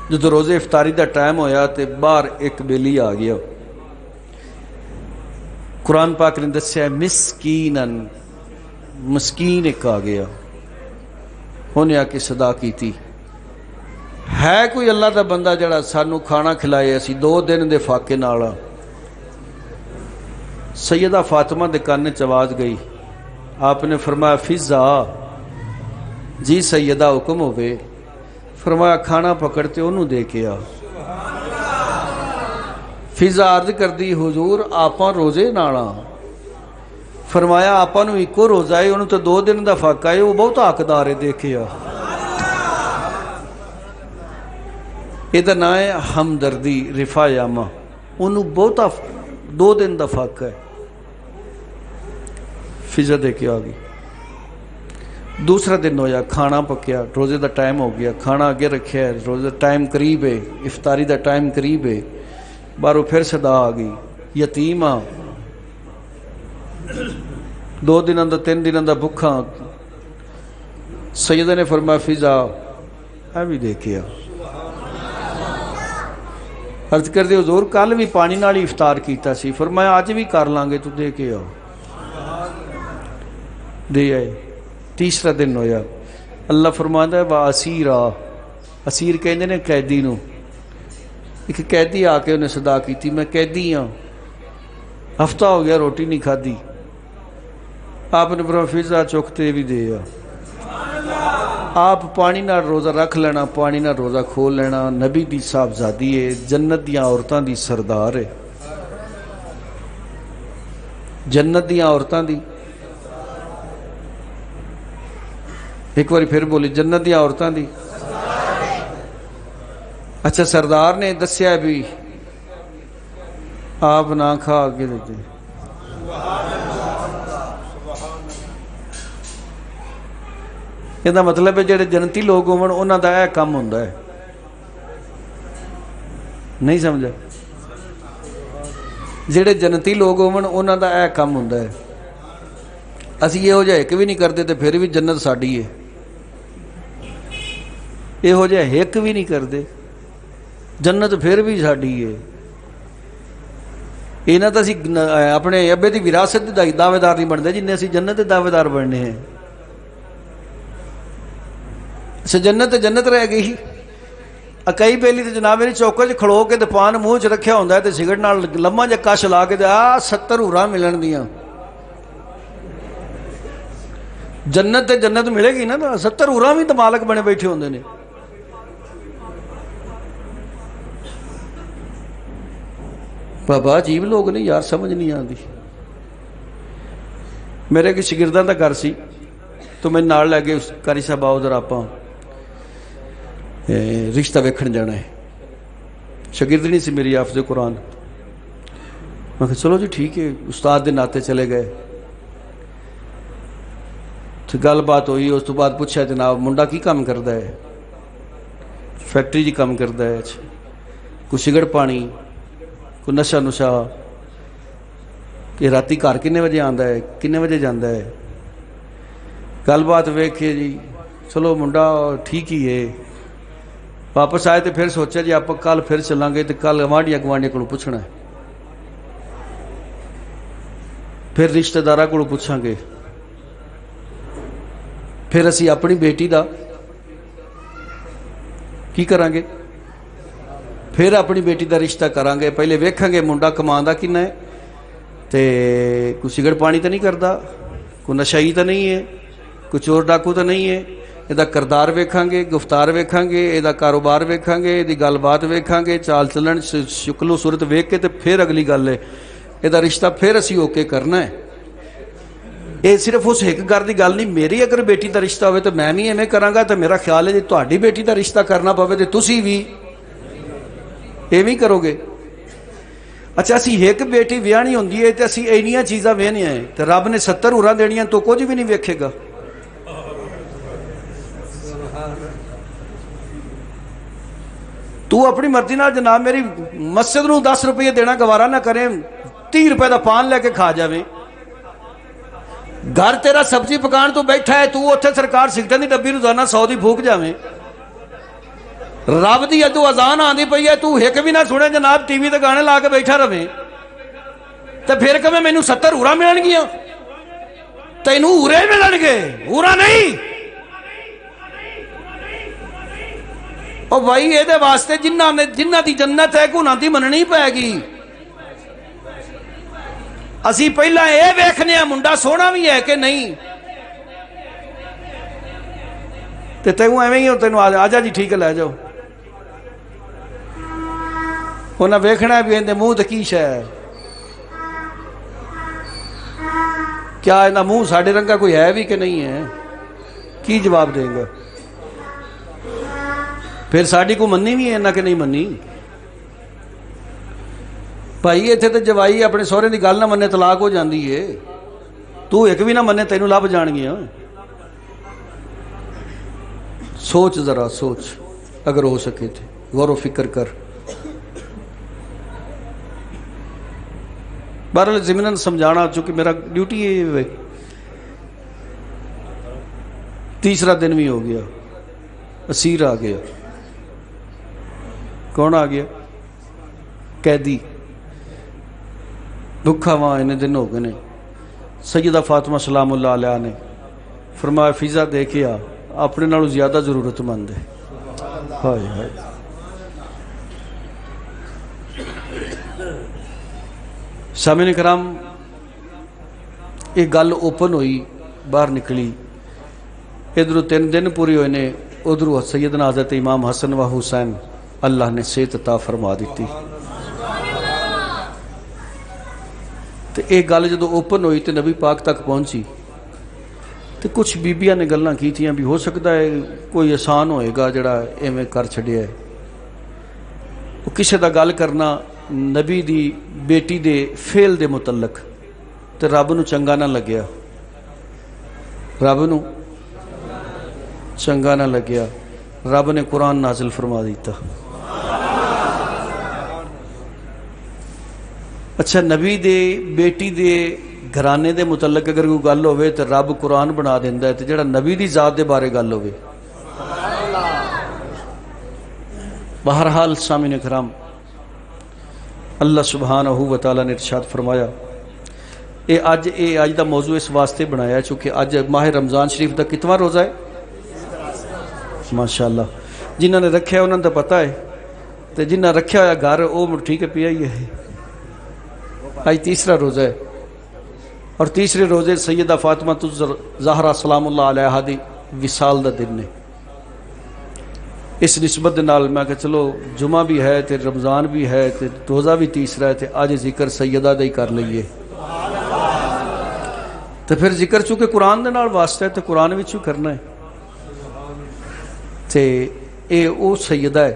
جدو روزے افطاری دا ٹائم ہویا تے باہر ایک بیلی آ گیا، قرآن پاک نے دسیا مسکینن، مسکین ایک آ گیا، انہیں آ کے صدا کیتی، ہے کوئی اللہ دا بندہ جڑا سانو کھانا کھلائے، اسی 2 دن دے فاقے نال۔ سیدہ فاطمہ دے کان وچ آواز گئی، آپ نے فرمایا فضا، جی سیدہ حکم ہوئے، فرمایا کھانا پکڑتے انہوں دے کے آ۔ فضا عرض کر دی حضور آپاں روزے نالا، فرمایا آپاں نو ایکو روزہ ہے، انہوں تو 2 دن دا فاقہ ہے، وہ بہت حقدار ہے، دے کے آ۔ یہ دا نام ہے ہمدردی رفا یامہ، انہوں بہت 2 دن دا فاقہ ہے، فضا دے کے آ گئی۔ دوسرا دن ہویا، کھانا پکیا، روزے دا ٹائم ہو گیا، کھانا آگے رکھیا ہے، روزے دا ٹائم قریب ہے، افطاری دا ٹائم قریب ہے، بارو پھر صدا آ گئی، یتیم آ، 2 دنوں دا 3 دنوں دا بھکھا۔ سیدہ نے فرمایا فضا اے بھی دیکھیا، عرض کر دے حضور کل بھی پانی نال ہی افطار کیتا سی، فرمایا آج بھی کر لیں گے، تو دے کے آؤ، دے آئے۔ تیسرا دن ہویا، اللہ فرماتا ہے واسیرا، اسیر کہندے نے قیدی نو، ایک قیدی آ کے انہیں صدا کی، میں قیدی ہاں، ہفتہ ہو گیا روٹی نہیں کھادی، آپ نے فرمایا فضا چکتے بھی دے آ، آپ پانی نہ روزہ رکھ لینا، پانی نہ روزہ کھول لینا، نبی دی صاحبزادی ہے، جنت دیاں عورتاں دی سردار ہے، جنت دیاں عورتاں دی، ایک بار پھر بولی جنت دیاں عورتاں دی، اچھا سردار نے دسیا بھی آپ نہ کھا کے دیتے۔ یہ مطلب ہے جڑے جنتی لوگ ہون انہاں دا اے کم ہوندا ہے، نہیں سمجھا؟ جڑے جنتی لوگ ہون انہاں دا اے کم ہوندا ہے، اسی یہ جہا ایک بھی نہیں کرتے تے پھر بھی جنت ساڈی ہے، یہ جہا ایک بھی نہیں کرتے جنت پھر بھی ساڈی ہے۔ یہاں تو اسی اپنے ابے دی وراثت دے دعوے دار نہیں بنتے جن اسی جنت دے دعوے دار بننے ہیں۔ جنت جنت رہ گئی، اکئی بیلی تے جناب میری چوکے چ کھڑو کے تے پان منہ چ رکھیا ہوندا ہے تے سگرٹ نال لمحہ جا کش لا کے تے 70 ہوراں ملن دیاں، جنت تے جنت ملے گی نا، 70 ہوراں بھی تے مالک بنے بیٹھے ہوندے نے۔ بابا عجیب لوگ نے یار، سمجھ نہیں آتی۔ میرے کہ شاگرداں دا گھر سی تو میں نال لے گئے قاری صاحب آؤ ذرا آپ رشتہ ویکھن جانا ہے، شاگردنی سی میری حافظ قرآن، میں کہا چلو جی ٹھیک ہے، استاد دے ناتے چلے گئے، تو گل بات ہوئی، اس تو بعد پوچھا جناب منڈا کی کام کردا ہے؟ فیکٹری جی کام کردا ہے، اچھا کوئی سگرٹ پانی، کوئی نشہ نشا، کہ راتی گھر کنے بجے آندا ہے، کنے بجے جاندا ہے، گل بات ویکھ کے جی چلو منڈا ٹھیک ہی ہے۔ واپس آئے تو پھر سوچا جی آپ کل پھر چلیں گے تو کل گوانڈیاں کو پوچھنا ہے، پھر رشتہ داراں کو پوچھاں گے، پھر اسی اپنی بیٹی دا کی کریں گے، پھر اپنی بیٹی دا رشتہ کریں گے، پہلے ویکھاں گے منڈا کماندا کنا ہے، تے کوئی سگرٹ پانی تو نہیں کرتا، کوئی نشائی تو نہیں ہے، کوئی چور ڈاکو تو نہیں ہے، یہ کردار ویکھاں گے، گفتار ویکھاں گے، یہ کاروبار ویکھاں گے، یہ گل بات ویکھاں گے، چال چلن شکل و صورت ویکھ کے تے پھر اگلی گل ہے یہ رشتہ پھر اسی اوکے کرنا ہے۔ یہ صرف اس ایک گھر کی گل نہیں، میری اگر بیٹی کا رشتہ ہوئے تو میں بھی ایویں کراں گا، تو میرا خیال ہے جی تہاڈی بیٹی کا رشتہ کرنا پوے تو تسی بھی ایویں کرو گے۔ اچھا اسی ایک بیٹی ویاہنی ہوندی ہے تو اسی اینیاں چیزاں ویہنے ہیں تو رب نے 70 ہوراں دینیاں تو کچھ بھی نہیں ویکھے گا۔ تو اپنی مرضی نال جناب میری مسجد نو 10 روپے دینا گوارا نہ کرے 30 روپے دا پان لے کے کھا جاویں. گھر تیرا سبزی پکان تو بیٹھا ہے, تو اتنے سرکار سگرٹاں دی ڈبی روزانہ 100 دی پھوک جاویں. رب دی ادو اذان آندی پئی ہے, تو ایک بھی نہ سنے جناب, ٹی وی تے گانے لا کے بیٹھا رہے, تے پھر کہ مینوں 70 ہورا ملن گیاں, تینوں ہورے ملن گے, ہورا نہیں. او بھائی یہ دے واسطے جنہ دی جنت ہے انہاں دی مننی پے گی. اسی پہلا یہ ویکھنے ہیں منڈا سونا بھی ہے کہ نہیں, تے تینوں ایویں ہی ہو, تینوں آ جا جی ٹھیک ہے لے جاؤ. انہیں ویکھنا بھی اندے منہ تے کی شے ہے, کیا انہاں منہ ساڈے رنگا کوئی ہے بھی کہ نہیں ہے, کی جواب دیں گا. پھر ساڈی کو مننی بھی ہے نہ کہ نہیں مننی. بھائی اتنے تو جوائی اپنے سہرے کی گل نہ منے طلاق ہو جاندی ہے, تو ایک بھی نہ منے تینوں لب جان گیا. سوچ ذرا سوچ, اگر ہو سکے تھے غور و فکر کر. بہرحال ضمناً سمجھانا, چونکہ میرا ڈیوٹی ہے. تیسرا دن بھی ہو گیا, اسیر آ گیا. کون آ گیا؟ قیدی. بھکھا وہاں اتنے دن ہو گئے نے. سیدہ فاطمہ سلام اللہ علیہ نے فرمایا فیضا دے کے آ, اپنے نالوں زیادہ ضرورت مند ہے. ہائے ہائے. سامعین کرام, ایک گل اوپن ہوئی, باہر نکلی. ادھروں 3 دن پورے ہوئے نے, ادھروں سیدنا حضرت امام حسن و حسین اللہ نے صحت عطا فرما دیتی. تو ایک گل جدو اوپن ہوئی تو نبی پاک تک پہنچی, تو کچھ بیبیاں نے گلاں کیتیاں بھی ہو سکتا ہے کوئی احسان ہوئے گا جڑا ایویں کر چھڑیا ہے. وہ کسی دا گل کرنا نبی دی بیٹی دے فعل دے متعلق, تو رب نو چنگا نہ لگیا. رب نو چنگا نہ لگیا. رب نے قرآن نازل فرما دیتا. اچھا, نبی دے بیٹی دے گھرانے دے متعلق اگر کوئی گل ہوئے تو رب قرآن بنا دیندہ ہے, تو جڑا نبی دی ذات دے بارے گل ہوئے. بہرحال سامعین کرام, اللہ سبحانہ و تعالیٰ نے ارشاد فرمایا, اج دا موضوع اس واسطے بنایا ہے چونکہ اج ماہ رمضان شریف دا کتواں روزہ ہے؟ ماشاءاللہ. جنہوں نے رکھا انہوں نے تو پتہ ہے, تو جنہ رکھا ہوا گھر وہ ٹھیک ہے پیا ہی ہے. آج تیسرا روزہ ہے, اور تیسرے روزے سیدہ فاطمہ زہرا سلام اللہ علیہا دی وصال دا دن نے. اس نسبت دے نال میں کہ چلو جمعہ بھی ہے تے رمضان بھی ہے تے روزہ بھی تیسرا ہے, تے آج ذکر سیدہ دا ہی کر لئیے. تو پھر ذکر چونکہ قرآن دے نال واسطہ ہے تو قرآن وچ کرنا ہے. تے اے او سیدہ ہے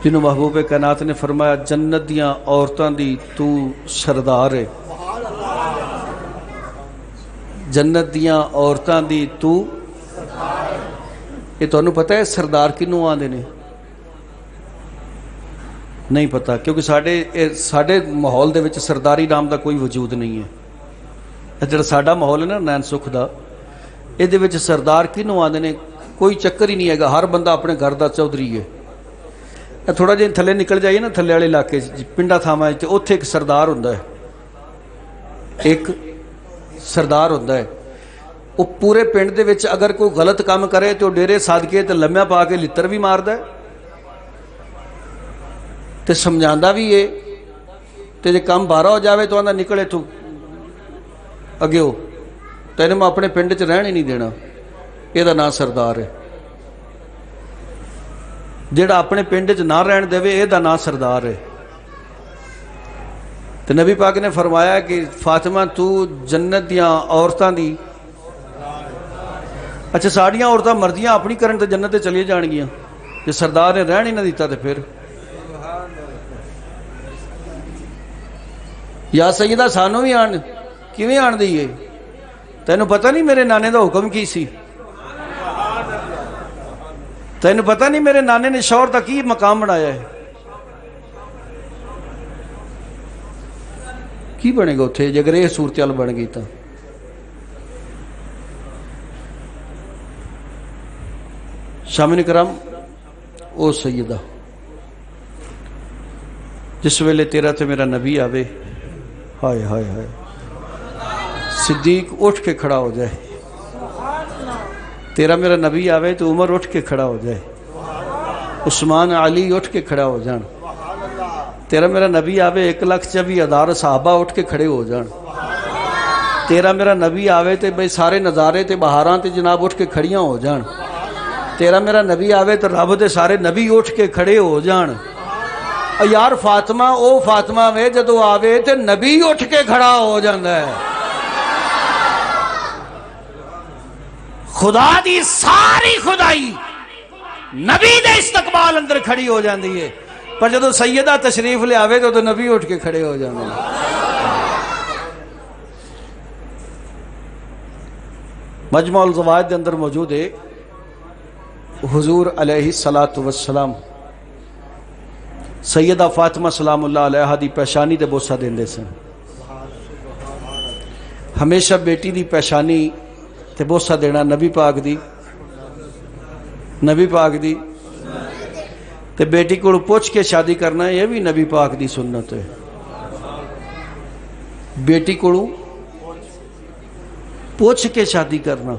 جنہوں محبوب کائنات نے فرمایا جنت دیاں عورتاں دی تو سردار ہے. جنت دیاں عورتاں دی تو, یہ تمہیں پتہ ہے سردار کنوں آندے نے؟ نہیں پتہ, کیونکہ ساڈے ماحول دے وچ سرداری نام دا کوئی وجود نہیں ہے. جڑا ساڈا ماحول ہے نا نین سکھ دا, یہ دے وچ سردار کنوں آندے نے کوئی چکر ہی نہیں ہے گا. ہر بندہ اپنے گھر دا چودھری ہے. تھوڑا جہا تھلے نکل جائیے نا, تھلے والے علاقے پنڈا تھاواں تے اوتھے ایک سردار ہوندا ہے. ایک سردار ہوندا ہے. وہ پورے پنڈ دے وچ اگر کوئی غلط کام کرے تو ڈیرے صادقے تے لمیا پا کے لتر بھی ماردا ہے تے سمجھاندا بھی ہے. تے جے کام بارہ ہو جاوے تو آندا نکلے تو اگے ہو, تینوں میں اپنے پنڈ چ رہن ہی نہیں دینا. یہ دا نام سردار ہے. جیڑا اپنے پنڈ چ نہ رہن دے یہ دا نام سردار ہے. تو نبی پاک نے فرمایا کہ فاطمہ تو جنت دیاں عورتاں دی. اچھا, ساڑیاں عورتاں مرضیاں اپنی کرن تے جنت تے چلی جان گیاں, جے سردار نے رہن ہی نہ دیتا تے پھر. یا سیدہ سانو بھی آن کیویں آن دئیے؟ تینوں پتہ نہیں میرے نانے دا حکم کی سی؟ تینوں پتہ نہیں میرے نانے نے شوہر دا کی مقام بنایا ہے؟ کی بنے گا اتنے جے اگر یہ صورتحال بن گئی تو؟ شامن کرام، او سیدہ جس ویلے تیرا تے میرا نبی آوے، ہائے ہائے ہائے، صدیق اٹھ کے کھڑا ہو جائے، تیرا میرا نبی آوے تو عمر اٹھ کے کھڑا ہو جائے، عثمان علی اٹھ کے کھڑا ہو جان، تیرا میرا نبی آوے 1,24,000 صحابہ اٹھ کے کھڑے ہو جان، تیرا میرا نبی آوے تے بھئی سارے نظارے تے بہاراں تے جناب اٹھ کے کھڑیاں ہو جان، تیرا میرا نبی آوے تو رب دے سارے نبی اٹھ کے کھڑے ہو جان۔ یار فاطمہ او فاطمہ وے جدو آوے تے نبی اٹھ کے کھڑا ہو جاندہ ہے۔ خدا دی ساری خدائی نبی دے استقبال اندر کھڑی ہو جاندی ہے، پر جدو سیدہ تشریف لے آوے تو نبی اٹھ کے کھڑے ہو جاندے ہیں۔ مجموع الزوائد دے اندر موجود ہے حضور علیہ السلام سیدہ فاطمہ سلام اللہ علیہ دی پیشانی تے بوسہ دیندے سن، ہمیشہ بیٹی دی پیشانی تے بوسہ دینا نبی پاک دی تے بیٹی کو پوچھ کے شادی کرنا یہ بھی نبی پاک دی سنت ہے۔ بیٹی کو پوچھ کے شادی کرنا،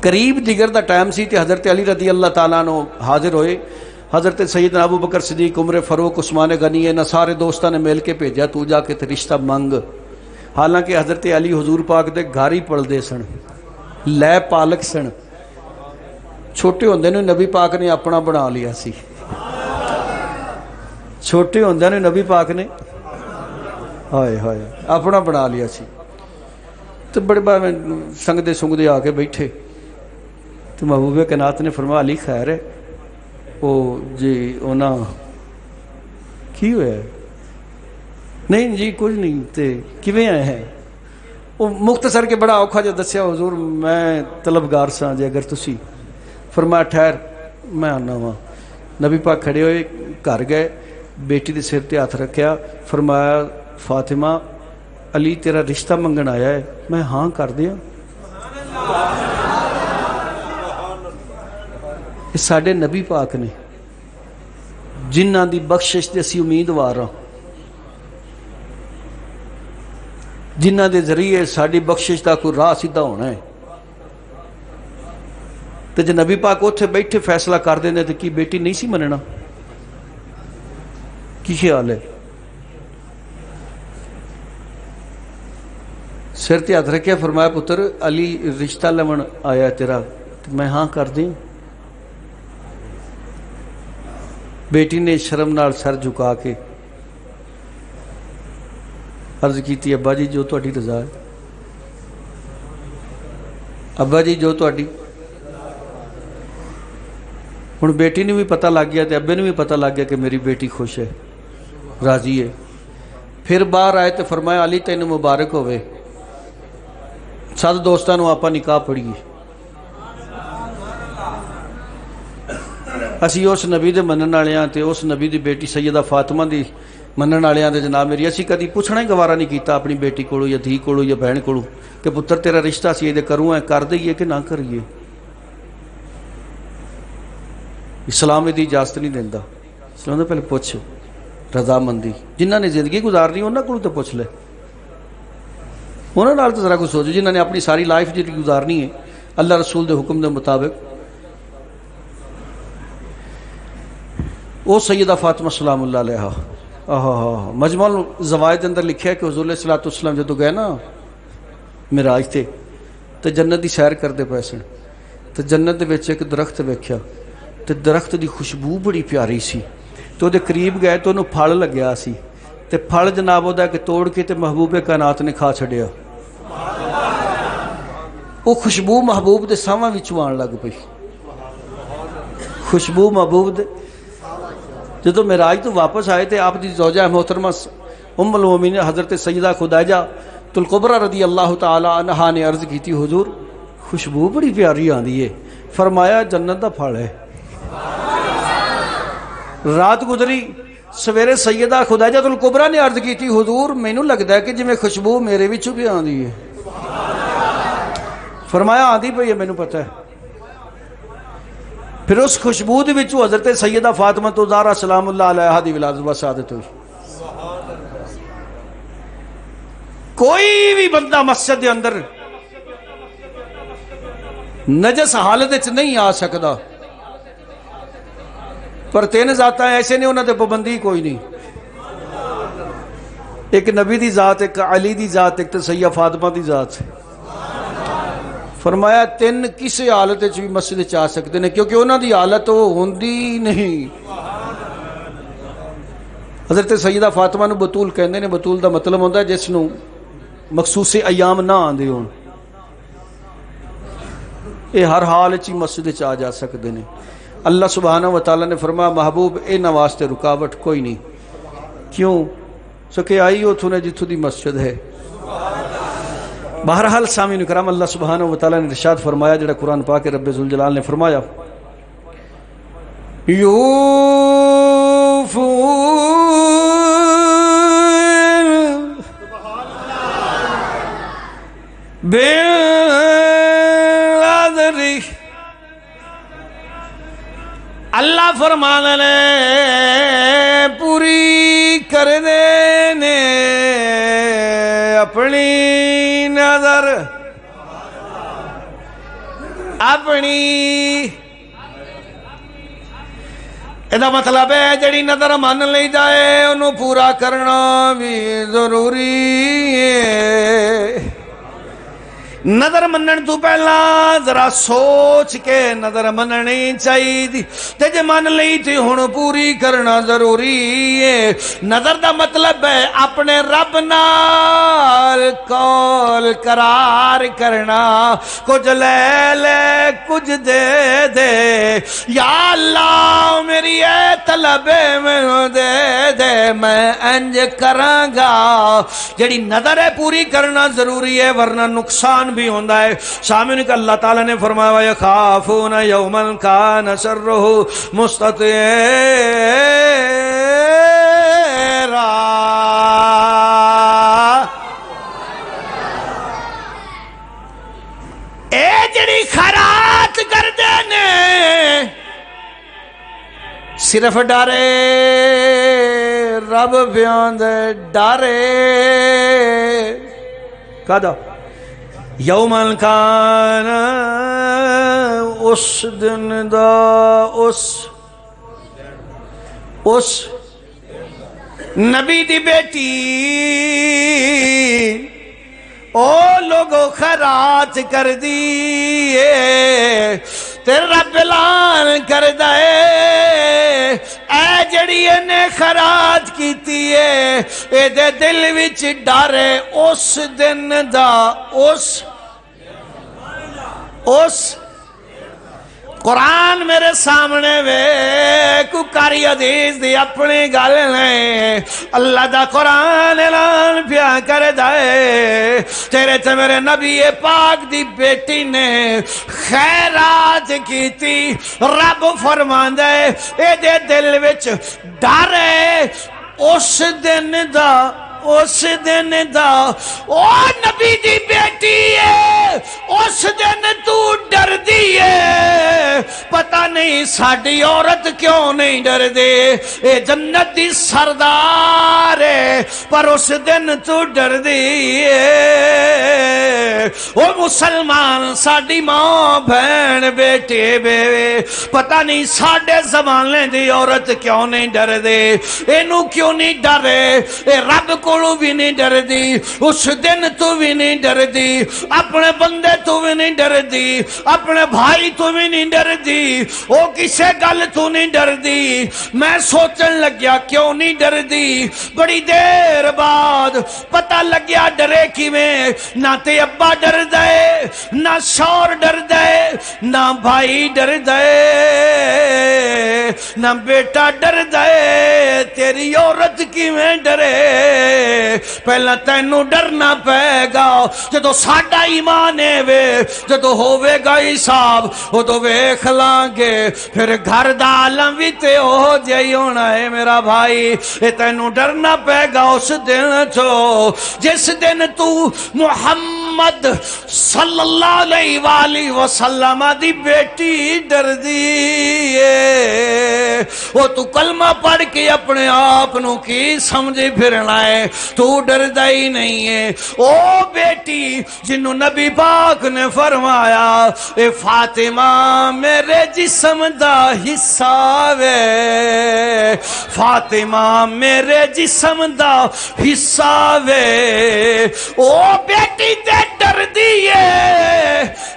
قریب دیگر دا ٹائم سی تے حضرت علی رضی اللہ تعالیٰ عنہ حاضر ہوئے، حضرت سیدنا ابو بکر صدیق، عمر فاروق، عثمان غنی نہ سارے دوستاں نے مل کے بھیجا تو جا کے تے رشتہ منگ۔ حالانکہ حضرت علی حضور پاک دے گھر ہی پڑھدے سن، لے پالک سن، چھوٹے ہوندے نے نبی پاک نے اپنا بنا لیا سی، چھوٹے ہوندے نے نبی پاک نے ہائے ہائے اپنا بنا لیا سی۔ تو بڑے بار سنگدے سنگدے آ کے بیٹھے تو محبوب کائنات نے فرمایا علی خیر ہے؟ او جی اونا کی ہویا ہے؟ نہیں جی کچھ نہیں، تے کیویں آئے ہیں؟ وہ مختصر کے بڑا اوکھا جو دسیا حضور میں طلبگار ساں جے اگر تسی، فرمایا ٹھہر میں آنا ہوا۔ نبی پاک کھڑے ہوئے گھر گئے، بیٹی دے سر تے ہاتھ رکھیا، فرمایا فاطمہ علی تیرا رشتہ منگن آیا ہے؟ میں ہاں کر دیا۔ یہ ساڈے نبی پاک نے جنہاں دی بخشش دے اسی امیدوار ہاں، جنہاں دے ذریعے ساڈی بخشش دا کوئی راہ سیدھا ہونا ہے۔ تے جے نبی پاک اوتھے بیٹھے فیصلہ کر دیندے تے کی بیٹی نہیں سی مننا؟ کی خیال ہے؟ سر تے ہاتھ رکھیا، فرمایا پتر علی رشتہ لمن آیا تیرا، میں ہاں کر دیں۔ بیٹی نے شرم نال سر جھکا کے عرض کیتی ابا جی جو تہاڈی رضا ہے، ابا جی جو تہاڈی۔ ہن بیٹی نے بھی پتہ لگ گیا تے ابے نے بھی پتہ لگ گیا کہ میری بیٹی خوش ہے، راضی ہے۔ پھر باہر آئے تے فرمایا علی تینوں مبارک ہوئے، سب دوستاں نو آپا نکاح پڑھیے۔ اسی اس نبی دے منن والیاں تے اس نبی دی بیٹی سیدہ فاطمہ دی منن والیاں دے جناب میری اسی کدی پوچھنا ہی گوارا نہیں کیتا اپنی بیٹی کولو یا دھی کولو یا بہن کولو کہ پتر تیرا رشتہ سی دے کروں ہے، کر دئیے کہ نہ کریے۔ اسلام دی اجازت نہیں دیندا، اسلام پہلے پوچھ رضامندی، جنہاں نے زندگی گزارنی انہاں کولو تے پوچھ لے، انہاں نال تے ذرا کچھ سوچو جنہاں نے اپنی ساری لائف جی گزارنی ہے اللہ رسول دے حکم دے مطابق۔ او سیدہ فاطمہ سلام اللہ علیہ مجموع الزوائد اندر لکھیا ہے کہ حضور علیہ الصلوۃ والسلام جدو گئے نا معراج تے تے جنت دی سیر کرتے پے سن، تے جنت دے وچ ایک درخت ویکھیا تے درخت دی خوشبو بڑی پیاری سی، تو دے قریب گئے تو انہوں پھل لگیا سی تے پھل جناب دا کہ توڑ کے تے محبوب کائنات نے کھا چھڑیا۔ وہ خوشبو محبوب دے ساواں وچوں آن لگ پئی، خوشبو محبوب دے۔ جدو معراج تو واپس آئے تے آپ دی زوجہ محترمہ ام المومنین حضرت سیدہ خدیجہ الکبریٰ رضی اللہ تعالی عنہا نے عرض کی تھی حضور خوشبو بڑی پیاری آندی ہے. فرمایا جنت دا پھل ہے. رات گزری سویرے سیدہ خدیجہ الکبریٰ نے عرض کی تھی حضور مینوں لگتا ہے کہ جی میں خوشبو میرے وچوں بھی آندی ہے. فرمایا آندی پئی ہے مینوں پتہ ہے. پھر اس خوشبو دے وچوں حضرت سیدہ فاطمہ الزہرا سلام اللہ علیہا دی ولادت و شہادت ہوئی. کوئی بھی بندہ مسجد دے اندر نجس حالت وچ نہیں آ سکدا. پر 3 ذاتاں ایسے نے انہاں تے پابندی کوئی نہیں. ایک نبی دی ذات، ایک علی دی ذات، ایک تے سیدہ فاطمہ دی ذات. فرمایا 3 کسی حالت وچ بھی مسجد وچ آ سکتے ہیں کیونکہ انہاں دی حالت وہ ہوندی نہیں. حضرت سیدہ فاطمہ نو بطول کہندے نے. بطول دا مطلب ہوندا ہے جس نو مخصوص ایام نہ آندے ہون. یہ ہر حال وچ مسجد وچ آ جا سکتے ہیں. اللہ سبحانہ و تعالی نے فرمایا محبوب انہاں واسطے رکاوٹ کوئی نہیں. کیوں؟ سکے آئی اتھوں نے جتھوں دی مسجد ہے. بہرحال سامعین کرام اللہ سبحانہ و تعالی نے ارشاد فرمایا جڑا قرآن پاک کے رب ذوالجلال نے فرمایا اللہ فرمانے نے پوری کر دینے اپنی نظر اپنی. یہ مطلب ہے جڑی نظر من لی جائے انہوں پورا کرنا بھی ضروری ہے. نظر منن تو پہلا ذرا سوچ کے نظر مننی چاہیے تے جے من لئی تے ہن پوری کرنا ضروری ہے. نظر دا مطلب ہے اپنے رب نال قول قرار کرنا. کچھ لے لے کچھ دے دے یا اللہ میری اے طلب مینوں دے دے میں انج کراں گا. جڑی نظر ہے پوری کرنا ضروری ہے ورنہ نقصان بھی ہوندہ ہے. سامنے کہ اللہ تعالیٰ نے فرمایا یخافون یوما کان شرہ مستطیرا. اے جڑی خیرات کر دینے صرف ڈارے رب بیان دے ڈارے کہا یومن کان اس دن دا اس نبی دی بیٹی او لوگو خیرات کر دیئے تیرے رب اعلان کر دائے اے جڑی نے خیرات کیتی ہے اے دے دل وچ ڈارے اس دن دا اس قرآن میرے سامنے وے کو کاری حدیث دی اپنی گل نے. اللہ دا قرآن اعلان پیا کر دائے تیرے تے میرے نبی پاک دی بیٹی نے خیرات کیتی. رب فرمان دے اے دے دل وچ ڈر ہے اس دن دا او نبی دی بیٹی ہے اس دن تو ڈر دیئے. پتہ نہیں ساڑی عورت کیوں نہیں ڈر دے اے جنت دی سردار ہے پر اس دن تو ڈر دیئے. او مسلمان ساڑی ماں بہن بیٹے بیوے پتہ نہیں ساڑے زمانے دی عورت کیوں نہیں ڈر دے. اینو کیوں نہیں ڈرے اے رب کولو بھی نہیں ڈر دی اس دن تو بھی نہیں ڈر دی اپنے بندے تو بھی نہیں ڈر دی اپنے بھائی تو بھی نہیں ڈر دی او کسے گل تو نہیں ڈر دی. میں سوچن لگیا کیوں نہیں ڈر دی. بڑی دیر بعد پتہ لگیا ڈرے کی میں نہ تے ابا ڈر دے نہ شور ڈر دے نہ بھائی ڈر دے نہ بیٹا ڈر دے. تیری عورت کیویں ڈرے پہلا تینوں ڈرنا پے گا جدو ساڈا ایمان ہے وے جدو ہوے گا حساب وہ تو ویکھ لاں گے پھر گھر دا عالم بھی تے ہو جائی ہونا ہے میرا بھائی اے تینوں ڈرنا پے گا اس دن تو جس دن تو محمد صلی اللہ علیہ وآلہ وسلم دی بیٹی ڈر دی ہے وہ تو کلمہ پڑھ کے اپنے آپ نو کی سمجھے پھرنا ہے تو ڈردہ ہی نہیں ہے او بیٹی جنہوں نبی پاک نے فرمایا اے فاطمہ میرے جسم دا حصہ وے فاطمہ میرے جسم دا حصہ وے او بیٹی تے ڈر دیئے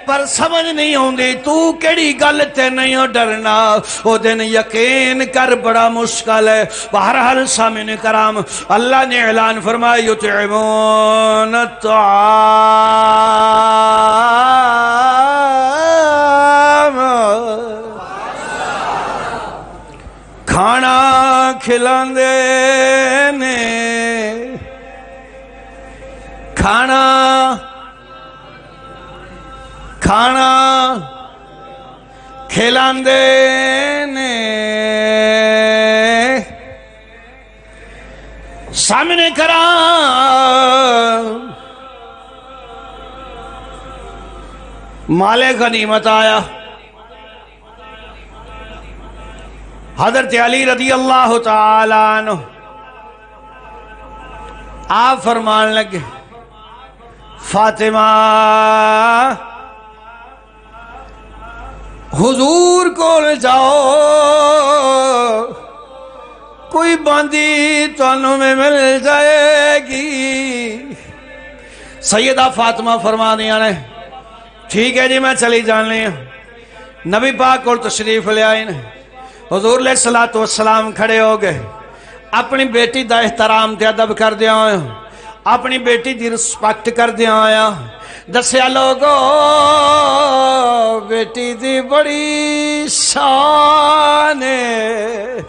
پر سمجھ نہیں ہوندی تو کیڑی گل تے نہیں ہو ڈرنا او دن یقین کر بڑا مشکل ہے بہرحال سامعین کرام اللہ نے اعلان فرمایا یطعمون الطعام کھانا کھلاندے نے کھانا کھلاندے نے سامنے کرام مال غنیمت آیا حضرت علی رضی اللہ تعالی عنہ آپ فرمان لگے فاطمہ حضور کو جاؤ کوئی باندی تانوں میں مل جائے گی سیدہ فاطمہ فرما دیا نے ٹھیک ہے جی میں چلی جانے نبی پاک کو تشریف لے آئے حضور علیہ السلام کھڑے ہو گئے اپنی بیٹی دا احترام تے ادب کر دیا آیا اپنی بیٹی دی رسپیکٹ کر دیا آیا دسیا لوگو بیٹی دی بڑی شان ہے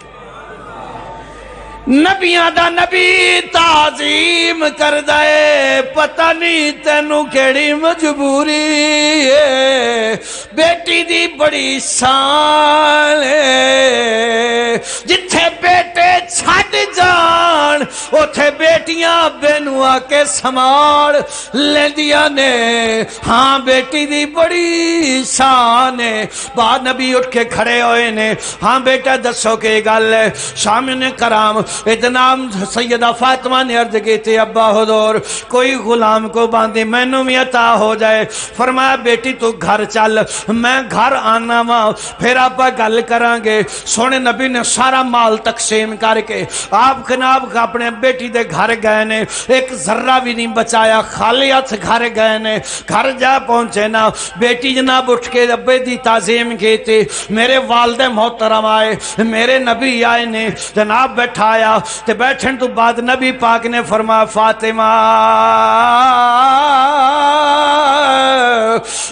نبیاں دا نبی تعظیم کر دائے پتہ نہیں تینوں کیڑی مجبوری ہے بیٹی دی بڑی شان ہے جتھے بیٹے چھڑ جان اوتھے بیٹیاں بینو آ کے سمار لیندیاں نے ہاں بیٹی دی بڑی شان ہے بعد نبی اٹھ کے کھڑے ہوئے نے ہاں بیٹا دسو کہ گل ہے سامنے کرام اتنام سیدہ فاطمہ نے عرض کی تھی ابا حضور کوئی غلام کو باندھی مینوں بھی عطا ہو جائے فرمایا بیٹی تو گھر چل میں گھر آنا ماں پھر آپ گل کریں گے سونے نبی نے سارا مال تقسیم کر کے آپ جناب اپنے بیٹی دے گھر گئے نے ایک ذرہ بھی نہیں بچایا خالی ہاتھ گھر گئے نے گھر جا پہنچے نا بیٹی جناب اٹھ کے ابے دی تعظیم کی تھی میرے والد محترم آئے میرے نبی آئے نے جناب بیٹھایا تے بیٹھن تو بعد نبی پاک نے فرمایا فاطمہ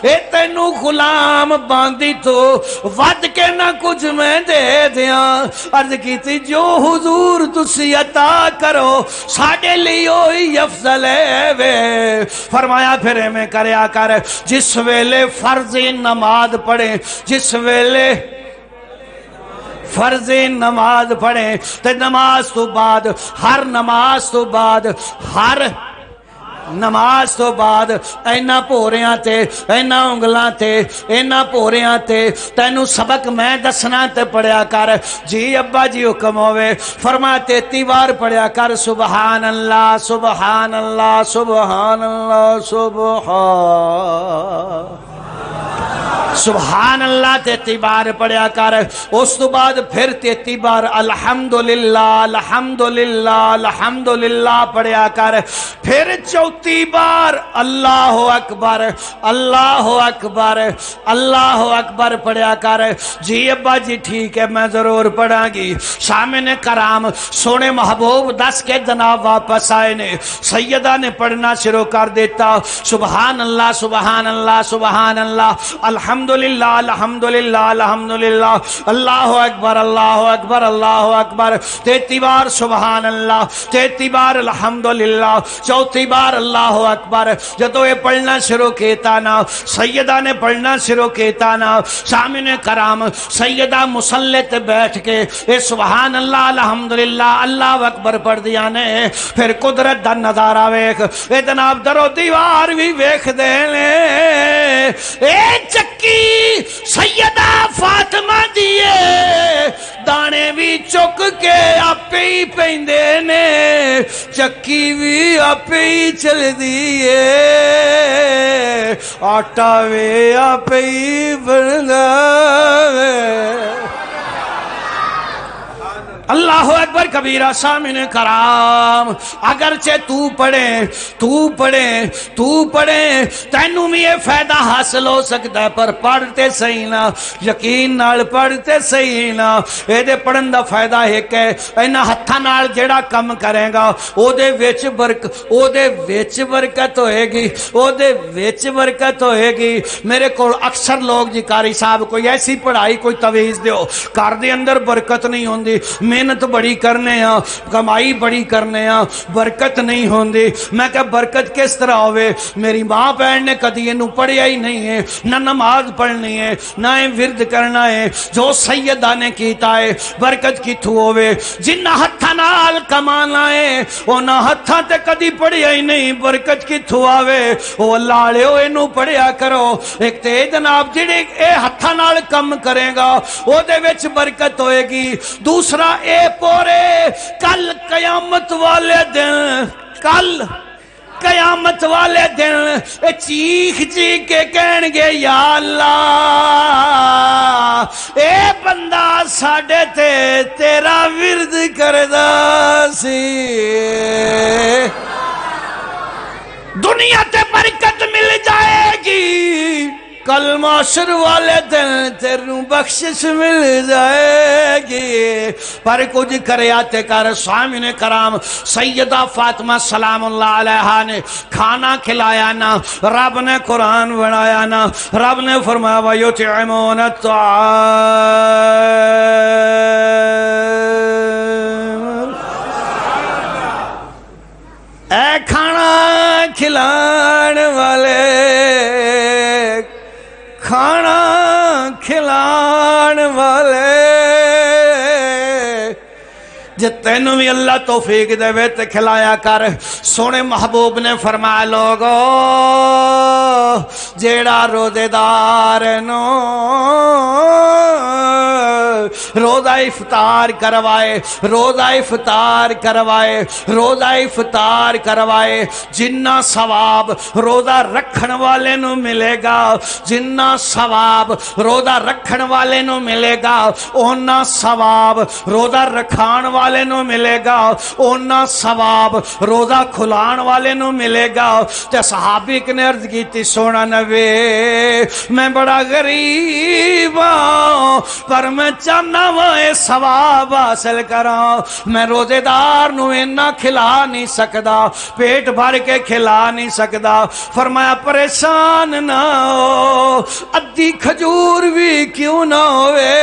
اے تینوں غلام باندھی تو ود کے نہ کچھ میں دے دیاں عرض کی تھی جو حضور تسی عطا کرو ساڑے لیوئی افضل ہے وے فرمایا پھر میں کریا کر جس ویلے فرض نماز پڑھیں جس ویلے فرض نماز پڑھیں تے نماز تو بعد ہر نماز تو بعد ہر نماز تو بعد اینا پوریاں تے اینا انگلاں تے اینا پوریاں تے تینوں سبق میں دسنا تے پڑھیا کر جی ابا جی حکم ہوئے فرماتے 33 بار پڑھیا کر سبحان اللہ سبحان اللہ سبحان اللہ سبحان اللہ 33 بار پڑھیا کر اس تو بعد پھر 33 بار الحمدللہ الحمدللہ الحمدللہ پڑھیا کر پھر 34 بار اللہ اکبر اللہ اکبر اللہ اکبر پڑھیا کر جی ابا جی ٹھیک ہے میں ضرور پڑھا گی سامنے کرام سونے محبوب دس کے جناب واپس آئے نے سیدہ نے پڑھنا شروع کر دیتا سبحان اللہ سبحان اللہ سبحان اللہ الحمدللہ الحمدللہ الحمدللہ الحمدللہ، اللہ اکبر اللہ اکبر اللہ اکبر، 33 بار سبحان اللہ، 33 بار الحمدللہ، 34 بار اللہ اکبر۔ جدو یہ پڑھنا شروع کیتا نا، سیدہ نے پڑھنا شروع کیتا نا، سامعین کرام سیدہ مصلی تے بیٹھ کے اے سبحان اللہ الحمدللہ اللہ اکبر پڑھ دیا نے، پھر قدرت دا نظارہ ویکھ، اے جناب درو دیوار بھی ویکھ دے لے، اے چکی سیدہ فاطمہ دیے دانے بھی چک کے آپ ہی پیندے نے، چکی بھی آپ ہی چل دیے، آٹا وے آپ ہی بندا وے۔ اللہ اکبر کبیرہ۔ سامعین کرام اگرچہ تو پڑھے تینوں بھی یہ فائدہ حاصل ہو سکتا ہے، پر پڑھتے صحیح نہ، یقین نال پڑھتے صحیح نہ، اے دے پڑھن دا فائدہ ایک ہے، اینا ہتھاں نال جیڑا کم کرے گا او دے وچ برکت ہوئے گی، او دے وچ برکت ہوئے گی۔ میرے کو اکثر لوگ جی قاری صاحب کوئی ایسی پڑھائی کوئی تویز دیو، گھر دے اندر برکت نہیں ہوندی، محنت بڑی کرنے ہاں، کمائی بڑی کرنے ہاں، برکت نہیں ہوندی۔ میں کہ برکت کس طرح ہوئے؟ میری ماں بہن نے کدی انہوں پڑھیا ہی نہیں ہے، نہ نماز پڑھنی ہے، نہ ورد کرنا ہے، جو سیدہ نے کیتا ہے، برکت کتھوں ہوئے؟ جنہ ہتھاں نال کمانا ہے انہاں ہتھاں تے کدی پڑھیا ہی نہیں، برکت کتھوں آوے؟ او اللہ لےو انہوں پڑھیا کرو۔ ایک تے جناب جڑے اے ہتھاں نال کم کرے گا او دے وچ برکت ہوئے گی، دوسرا اے پورے کل قیامت والے دن اے چیخ کے کہن گے یا اللہ اے بندہ ساڑھے تے تیرا ورد کردا سی، دنیا تے برکت مل جائے گی، کل معاشر والے دن تیروں بخشش مل جائے گی، پر کچھ کریاتے کر۔ سامعین کرام سیدہ فاطمہ سلام اللہ علیہا نے کھانا کھلایا نا، رب نے قرآن بنایا نا، رب نے فرمایا وَيُطْعِمُونَ الطَّعَامَ، اے کھانا کھلان والے، کھانا کھلان والے، جے تینوں بھی اللہ توفیق دے وے تے کھلایا کر۔ سونے محبوب نے فرمایا لوگو جیڑا روزے دار نو روزہ افطار کروائے، جنہ ثواب روزہ رکھن والے نو ملے گا، جنہ ثواب روزہ رکھن والے نو ملے گا، اونا ثواب روزہ رکھان والے نو ملے گا، اونا ثواب روزہ کھلان والے نو ملے گا۔ تے صحابی نے عرض کی تھی سونا نبی میں بڑا غریب ہوں پر میں چاہنا وہ ثواب حاصل کراں، میں روزے دار نو اینا کھلا نہیں سکدا، پیٹ بھر کے کھلا نہیں سکدا۔ فرمایا پریشان نہ ہو، ادھی کھجور بھی کیوں نہ ہوئے،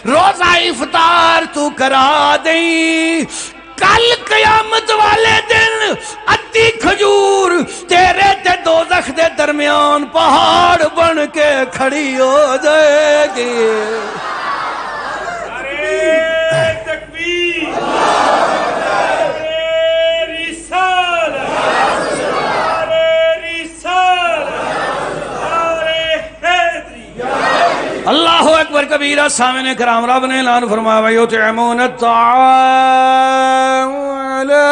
روزہ افطار تو کرا دیں، کل قیامت والے دن ادھی کھجور تیرے تے دوزخ دے درمیان پہاڑ بن کے کھڑی ہو جائے گی۔ تکبیر، اللہ اکبر کبیرہ۔ سامعین کرام رب نے اعلان فرمایا وَيُطْعِمُونَ الطَّعَامَ عَلَى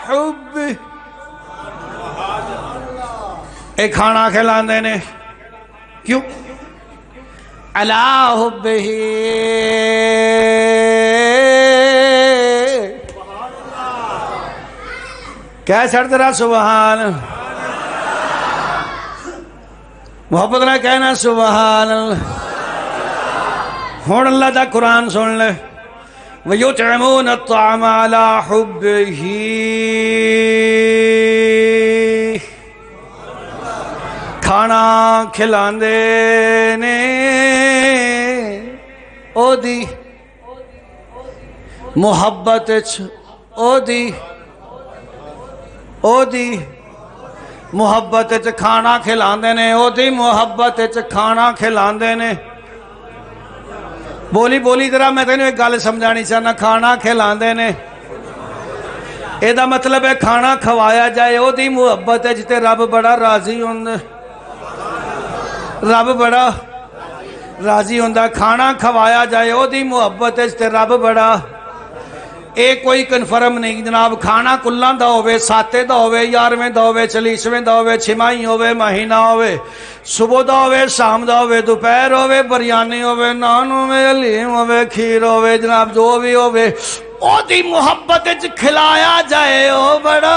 حُبِّهِ، اے کھانا کھلاندے نے کیوں؟ عَلَى حُبِّهِ، کیا چھڑتے رہا سبحان، محبت نہ کہنا سبحان اللہ۔ ہون اللہ دا قرآن سن لے وَيُطْعِمُونَ الطَّعَامَ عَلَى حُبِّهِ، کھانا کھلاندے نے او دی محبت او دی محبت کھانا کھلاندے نے او دی محبت کھانا کھلاندے نے بولی ذرا میں تینوں ایک گل سمجھانی چاہنا کھانا کھلاندے نے اے دا مطلب ہے کھانا کھوایا جائے او دی محبت ہے جتے رب بڑا راضی ہوندے رب بڑا راضی ہوندہ کھانا کھوایا جائے او دی محبت ہے جتے رب بڑا اے کوئی کنفرم نہیں جناب کھانا کلان دا ہوئے ساتے دا ہوئے یارویں دا ہوئے چلیسویں دا ہوئے چھمائی ہوئے مہینہ ہوئے صبح دا ہوئے شام دا ہوئے دوپہر ہوئے بریانی ہوئے نان ہوئے علیم ہوئے کھیر ہوئے جناب جو بھی ہوئے او دی محبت کھلایا جائے او بڑا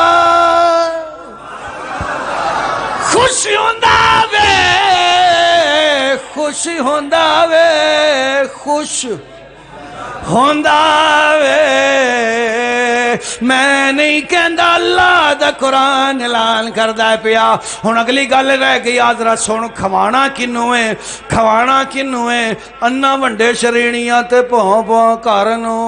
خوشی ہوندہ وے خوش ہوندہ وے خوش ہوندہ وے میں نہیں کہندہ اللہ دا قرآن اعلان کردہ پیا ہن اگلی گل رہ گئی آدھرا سن کھوانا کنویں انہ ونڈے شرینیاں تے پوں کارنو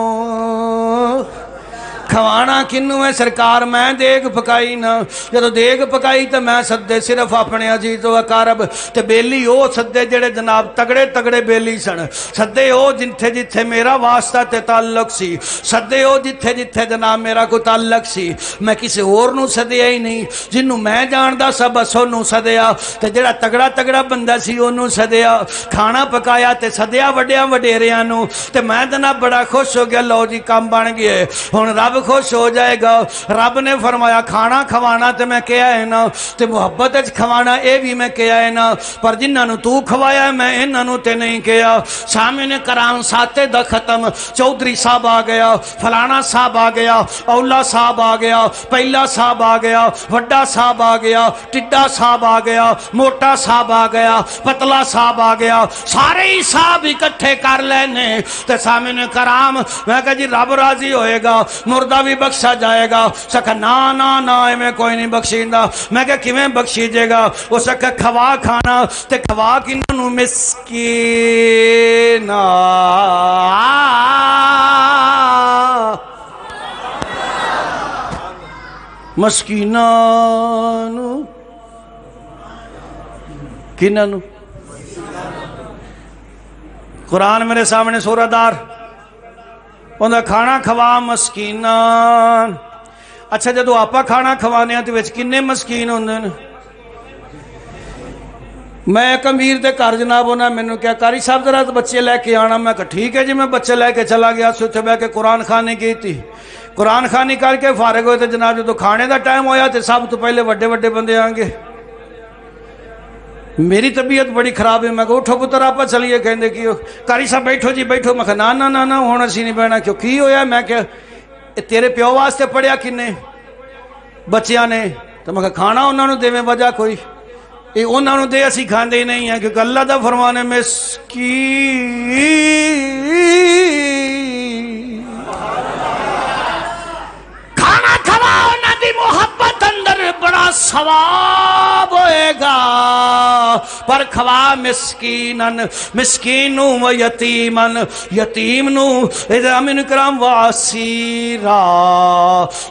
کھوانا کنوں ہے سرکار میں دیگ پکائی نا جدو دیگ پکائی تو میں سدے صرف اپنے عزیز و اقارب تے بیلی او سدے جڑے جناب تگڑے بیلی سن سدے او جتھے میرا واسطہ تے تعلق سی سدے او جتھے جناب میرا کو تعلق سی میں کسی اور نو سدیا ہی نہیں جنوں میں جاندہ سا بس انہوں سدیا تے جڑا تگڑا بندہ سی انہوں سدیا کھانا پکایا تے سدیا وڈیریاں نو تے میں جناب بڑا خوش ہو گیا لو جی کام بن گئے ہن رب خوش ہو جائے گا رب نے فرمایا کھانا کھوانا تے میں کیا ہے نا تے محبت کھوانا اے بھی میں کیا ہے نا پر جنہاں نو تو کھوایا میں انہاں نو تے نہیں کیا سامعین کرام ساتے دا ختم چودھری صاحب آ گیا فلانا صاحب آ گیا اولا صاحب آ گیا پہلا صاحب آ گیا وڈا صاحب آ گیا ٹڈا صاحب آ گیا موٹا صاحب آ گیا پتلا صاحب آ گیا سارے ہی صاحب اکٹھے کر لینے تے سامعین کرام میں کہا جی رب راضی ہوئے گا مردہ بھی بخشا جائے گا سکھا نا میں کوئی نہیں بخشیندہ میں کہا کیویں بخشیجے گا وہ سکھا کھوا کھانا تے کھوا کنوں مسکینا مسکینانو کنانو قرآن میرے سامنے سورہ دار انہاں کھانا کھوا مسکینان اچھا جدو آپا کھانا کھوانے ہیں تو وچ کنے مسکین ہوندے نے میں ایک امیر دے کار جناب ہونا میں نے کیا کاری صاحب ذرا بچے لے کے آنا میں کہا ٹھیک ہے جی میں بچے لے کے چلا گیا سوچے بے کہ قرآن خانی کی تھی قرآن خانی کر کے فارغ ہوئے تھے جناب جدو کھانے دا ٹائم ہویا تھے سب تو پہلے وڈے بندے آنگے میری طبیعت بڑی خراب ہے میں کہا اٹھو پتر آپا چلیے کہندے کیوں کاری صاحب بیٹھو جی بیٹھو میں کہا نا ہونا سی نہیں بینا کیوں کی ہویا میں کہ تیرے پیو واسطے پڑھیا کنے بچیاں نے تو میں کہا کھانا انہوں نے دے میں وجہ کوئی انہوں نے دے اسی کھاندے ہی نہیں ہیں کیونکہ اللہ دا فرمانے میں کھانا کھوا انہوں دی محبت اندر بڑا ثواب ہوئے گا پر کھوا مسکینو و یتیمن یتیم نو امین کرام واسیرا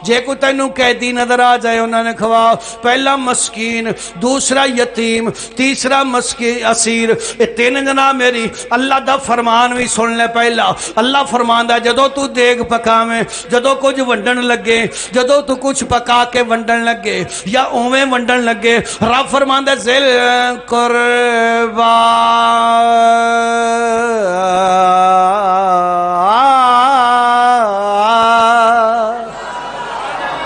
جے کو تینوں قیدی نظر آ جائے انہوں نے کھوا پہلا مسکین دوسرا یتیم تیسرا مسکین اسیر یہ تین جناب میری اللہ دا فرمان بھی سن لے پہلا اللہ فرمان دا جدو تو دیگ پکا میں جدو کچھ ونڈن لگے جدو تو کچھ پکا کے ونڈن لگے یا اویں ونڈن لگے رب فرمان دا ذل قربا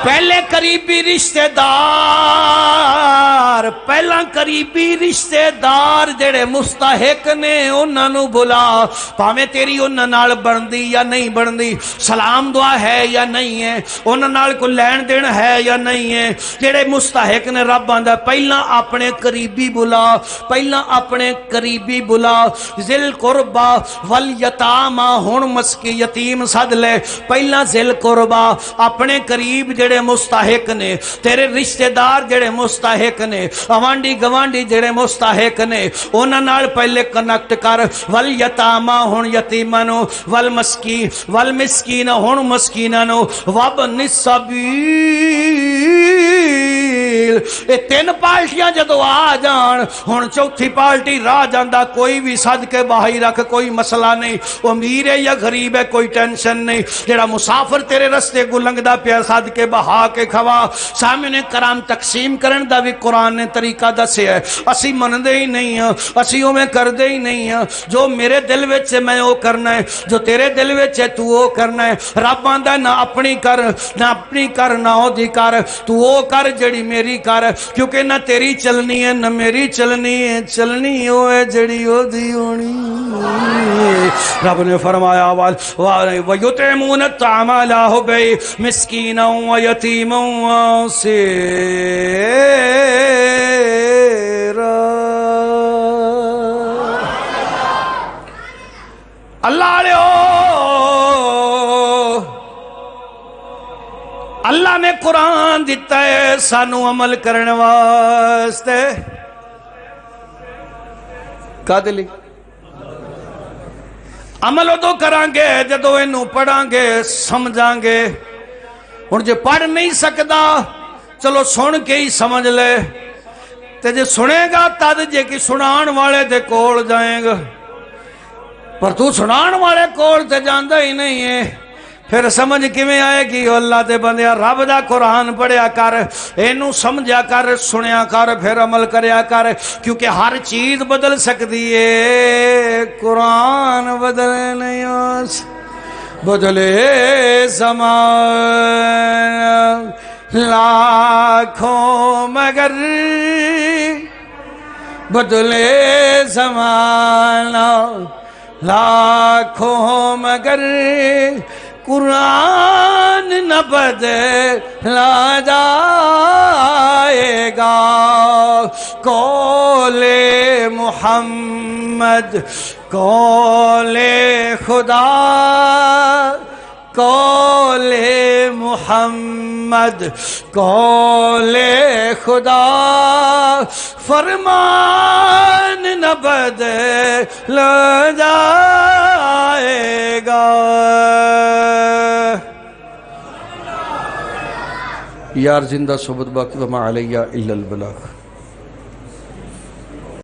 پہلے قریبی رشتہ دار پہلا قریبی رشتہ دار جڑے مستحق نے انہاں نو بلا پاویں تیری انہاں نال بندی یا نہیں بندی سلام دعا ہے یا نہیں ہے انہاں نال کوئی لین دین ہے یا نہیں ہے جڑے مستحق نے رب آندا پہلا اپنے قریبی بلا پہلا اپنے قریبی بلا ذل قربا والیتاما ہن مسکی یتیم سد لے پہلا ذل قربا اپنے قریب جڑے مستحق نے تیرے رشتہ دار جڑے مستحق نے آوانڈی گوانڈی جڑے مستحق نے انہاں نال پہلے کنیکٹ کر والیتاما ہن یتیماں نو والمسکین ہن مسکیناں نو وابن السبیل اے تین پارٹیاں جدو آ جان ہن چوتھی پارٹی راہ جاندا کوئی بھی صدقے باہی رکھ کوئی مسئلہ نہیں امیر ہے یا غریب ہے کوئی ٹینشن نہیں جڑا مسافر تیرے رستے کو لنگدا پیا صدقے بہا کے کھوا سامنے کرام تقسیم کرن دا بھی قرآن نے طریقہ دسیا ہے اسی مندے ہی نہیں ہیں اسی میں کردے ہی نہیں ہیں جو میرے دل وچ ہے میں وہ کرنا ہے جو تیرے دل وچ ہے تو وہ کرنا ہے رب آندا نہ اپنی کر نہ اودی کر تو وہ کر جڑی میری کر کیونکہ نہ تیری چلنی ہے نہ میری چلنی ہے چلنی وہ ہے جڑی اودی ہونی رب نے فرمایا وَيُطْعِمُونَ الطَّعَامَ عَلَىٰ حُبِّهِ مِسْكِينًا وَيَتِيمًا وَأَسِيرًا اللہ اللہ نے قرآن دیتا ہے سانو عمل کرنے واسطے کا دلی عمل ادو کران گے جدو اینو پڑھاں گے سمجھاں گے ہن جے پڑھ نہیں سکدا چلو سن کے ہی سمجھ لے تے جے سنے گا تد جے کہ سنان والے دے کول جائیں گا پر تو سنان والے کول تے جاندا ہی نہیں ہے پھر سمجھ کیویں آئے گی اللہ دے بندیا رب دا قرآن پڑھیا کر اینو سمجھا کر سنیا کر پھر عمل کریا کر کیونکہ ہر چیز بدل سکتی ہے قرآن بدلے نہیں بدلے زمان لاکھوں مگر بدلے زمانہ لاکھوں مگر قرآن نہ بدلا جائے گا قول محمد قول خدا قول محمد قول خدا فرمان نہ بدلا جائے گا یار زندہ صحبت باقی وما علیہ الا البلاغ